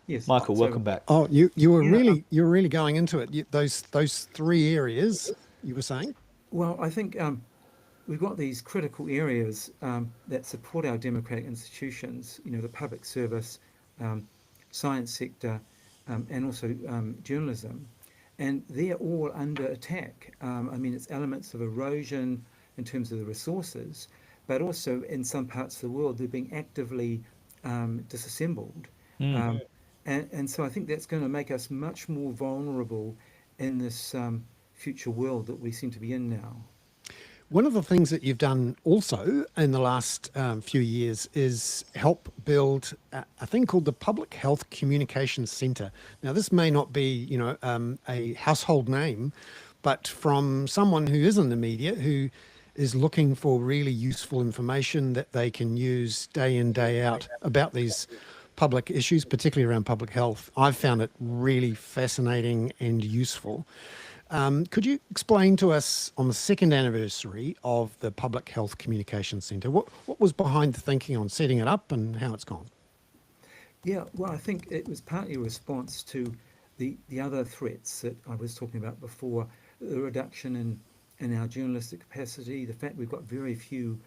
Yes. Michael, So, welcome back. Oh, you were really going into it. Those three areas you were saying. well, I think we've got these critical areas that support our democratic institutions, the public service, science sector, and also journalism. And they're all under attack. I mean, it's elements of erosion in terms of the resources, but also in some parts of the world, they're being actively disassembled. And so I think that's going to make us much more vulnerable in this future world that we seem to be in now. One of the things that you've done also in the last few years is help build a thing called the Public Health Communications Centre. Now, this may not be, a household name, but from someone who is in the media, who is looking for really useful information that they can use day in, day out about these public issues, particularly around public health. I've found it really fascinating and useful. Could you explain to us, on the second anniversary of the Public Health Communications Centre, what was behind the thinking on setting it up and how it's gone? Yeah, well, I think it was partly a response to the other threats that I was talking about before, the reduction in our journalistic capacity, the fact we've got very few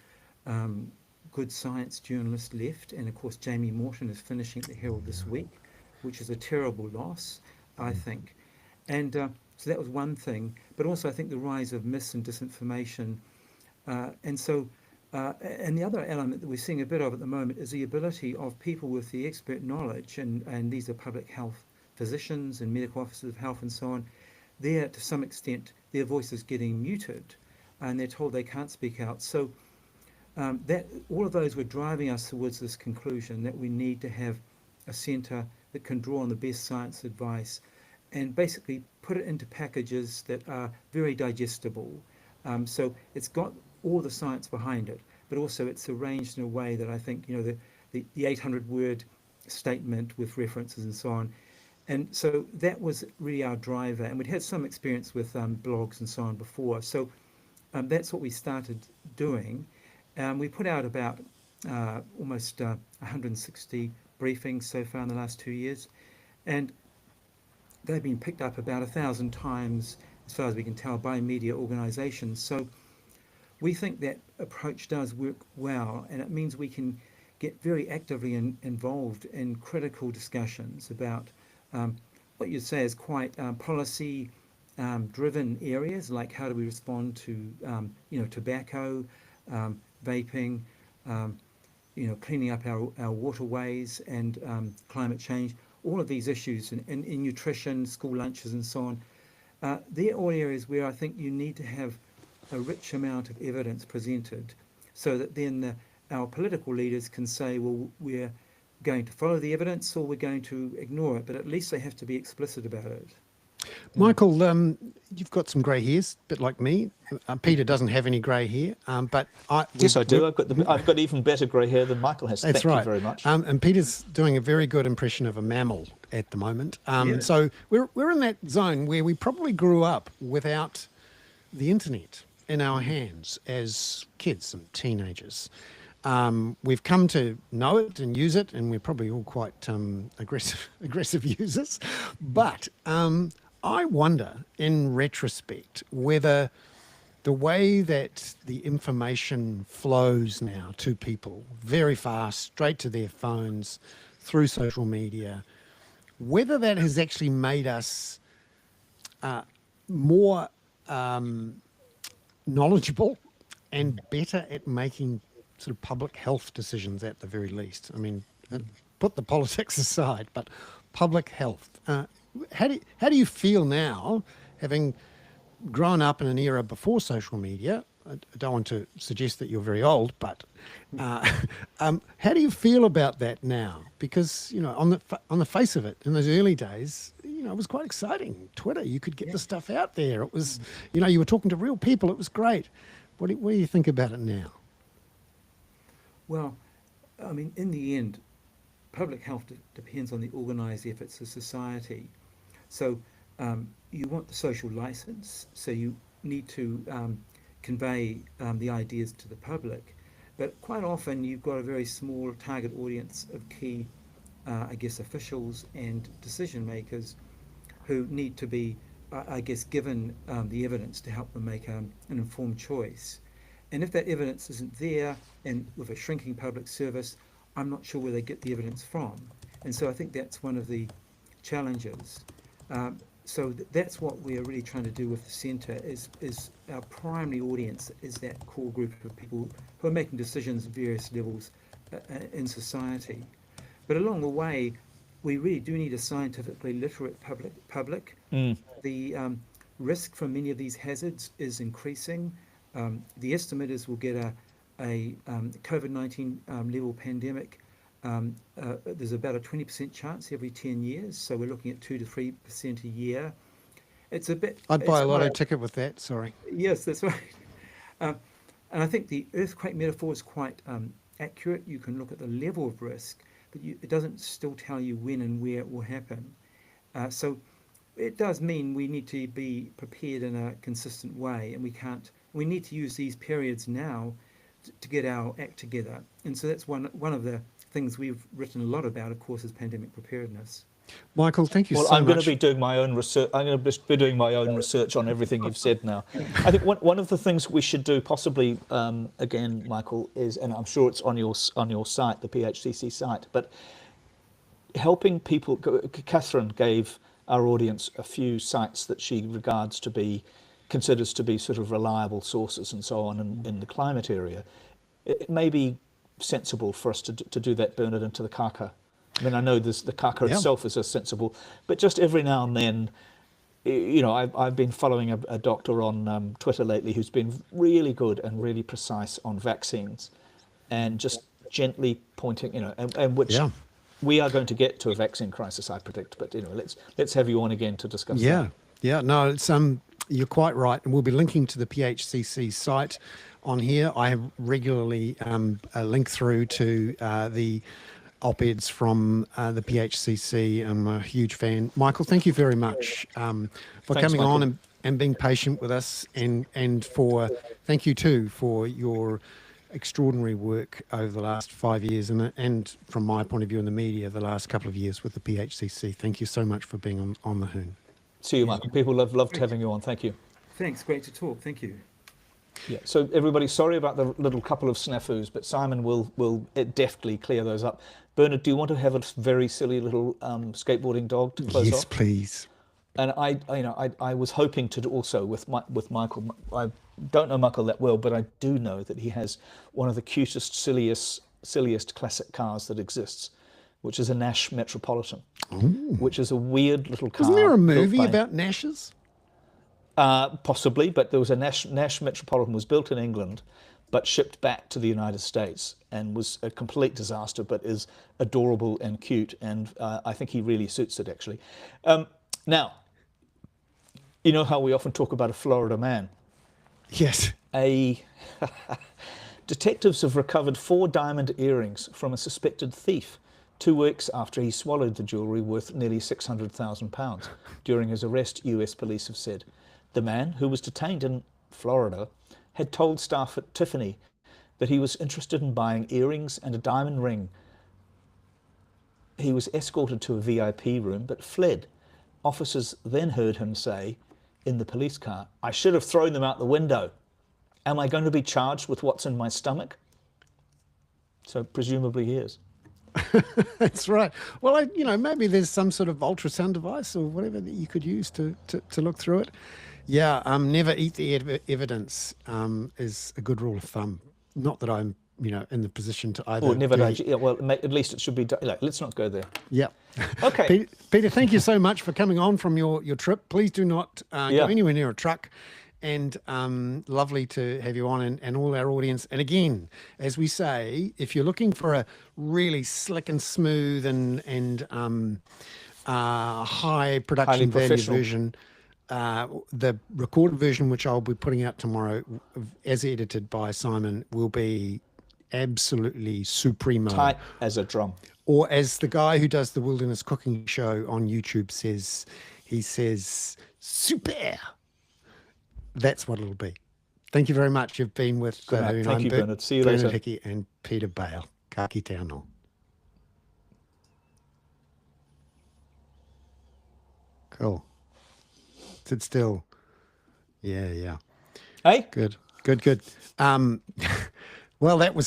good science journalists left, and of course Jamie Morton is finishing at the Herald this week, which is a terrible loss, I think. And so that was one thing, but also I think the rise of mis and disinformation. And the other element that we're seeing a bit of at the moment is the ability of people with the expert knowledge, and these are public health physicians and medical officers of health and so on, there to some extent their voice is getting muted and they're told they can't speak out. So that all of those were driving us towards this conclusion that we need to have a centre that can draw on the best science advice and basically put it into packages that are very digestible. So it's got all the science behind it, but also it's arranged in a way that I think, the 800-word statement with references and so on. And so that was really our driver. And we'd had some experience with blogs and so on before. So that's what we started doing. We put out about almost 160 briefings so far in the last 2 years. And they've been picked up about 1,000 times, as far as we can tell, by media organisations. So we think that approach does work well, and it means we can get very actively involved in critical discussions about what you'd say is quite policy driven areas, like how do we respond to tobacco, vaping, cleaning up our waterways, and climate change. All of these issues in nutrition, school lunches, and so on. They're all areas where I think you need to have a rich amount of evidence presented, so that then our political leaders can say, well, we're going to follow the evidence or we're going to ignore it, but at least they have to be explicit about it. Michael, you've got some grey hairs, a bit like me. Peter doesn't have any grey hair, but yes, I do. I've got even better grey hair than Michael has. That's Thank right. you very much. And Peter's doing a very good impression of a mammal at the moment. Yeah. So we're in that zone where we probably grew up without the internet in our hands as kids and teenagers. We've come to know it and use it, and we're probably all quite aggressive users. But I wonder, in retrospect, whether the way that the information flows now to people very fast, straight to their phones, through social media, whether that has actually made us more knowledgeable and better at making sort of public health decisions at the very least. I mean, put the politics aside, but public health. How do you feel now, having grown up in an era before social media? I don't want to suggest that you're very old, but how do you feel about that now? Because on the face of it, in those early days, it was quite exciting. Twitter, you could get the stuff out there. It was, you were talking to real people. It was great. What do you think about it now? Well, I mean, in the end, public health depends on the organised efforts of society. So you want the social license, so you need to convey the ideas to the public. But quite often you've got a very small target audience of key, officials and decision makers who need to be, given the evidence to help them make an informed choice. And if that evidence isn't there, and with a shrinking public service, I'm not sure where they get the evidence from. And so I think that's one of the challenges. So that's what we're really trying to do with the centre, is our primary audience is that core group of people who are making decisions at various levels in society. But along the way, we really do need a scientifically literate public. The risk from many of these hazards is increasing. The estimate is we'll get a COVID-19 level pandemic. There's about a 20% chance every 10 years, so we're looking at 2 to 3% a year. It's a bit. I'd buy a lotto ticket with that. Sorry. Yes, that's right. And I think the earthquake metaphor is quite accurate. You can look at the level of risk, but it doesn't still tell you when and where it will happen. So it does mean we need to be prepared in a consistent way, and we need to use these periods now to get our act together. And so that's one of the things we've written a lot about, of course, is pandemic preparedness. Michael, thank you so much. Well, I'm going to be doing my own research. I'm going to be doing my own research on everything you've said now. I think one of the things we should do, possibly again, Michael, is, and I'm sure it's on your site, the PHCC site, but helping people. Catherine gave our audience a few sites that she considers to be sort of reliable sources and so on in the climate area. It may be sensible for us to do that, Bernard, into the kaka. I mean, I know the kaka itself is sensible, but just every now and then, I've been following a doctor on Twitter lately who's been really good and really precise on vaccines, and just gently pointing, and which we are going to get to a vaccine crisis, I predict. But let's have you on again to discuss that. Yeah, no, it's you're quite right, and we'll be linking to the PHCC site on here. I have regularly link through to the op-eds from the PHCC. I'm a huge fan. Michael, thank you very much for Thanks, coming Michael. on and being patient with us, and for thank you too for your extraordinary work over the last 5 years, and from my point of view in the media, the last couple of years with the PHCC. Thank you so much for being on the Hoon. See you, Michael. People have loved having you on. Thank you. Thanks, great to talk. Thank you. Yeah. So everybody, sorry about the little couple of snafus, but Simon will deftly clear those up. Bernard, do you want to have a very silly little skateboarding dog to close Yes, off? please. And I was hoping to do also with Michael. I don't know Michael that well, but I do know that he has one of the cutest, silliest classic cars that exists, which is a Nash Metropolitan, which is a weird little car. Wasn't there a built movie by- about Nashes? Possibly, but there was a Nash Metropolitan was built in England, but shipped back to the United States and was a complete disaster, but is adorable and cute, and I think he really suits it actually. Now, you know how we often talk about a Florida man. Yes. Detectives have recovered 4 diamond earrings from a suspected thief 2 weeks after he swallowed the jewellery worth nearly £600,000 during his arrest, US police have said. The man, who was detained in Florida, had told staff at Tiffany that he was interested in buying earrings and a diamond ring. He was escorted to a VIP room but fled. Officers then heard him say in the police car, "I should have thrown them out the window. Am I going to be charged with what's in my stomach?" So presumably he is. That's right. Well, maybe there's some sort of ultrasound device or whatever that you could use to look through it. Yeah, never eat the evidence is a good rule of thumb. Not that I'm, in the position to either. Or never digest. Yeah, well, at least it should be. Let's not go there. Yeah. Okay. Peter, thank you so much for coming on from your trip. Please do not go anywhere near a truck. And lovely to have you on, and all our audience. And again, as we say, if you're looking for a really slick and smooth and high production value version, the recorded version, which I'll be putting out tomorrow, as edited by Simon, will be absolutely supremo. Tight as a drum. Or as the guy who does the Wilderness Cooking Show on YouTube says, he says, super. That's what it'll be. Thank you very much. You've been with Thank you, Bernard. See you later. Bernard Hickey and Peter Bale. Ka kite anō. Cool. Sit still. Yeah. Hey? Good. Well, that was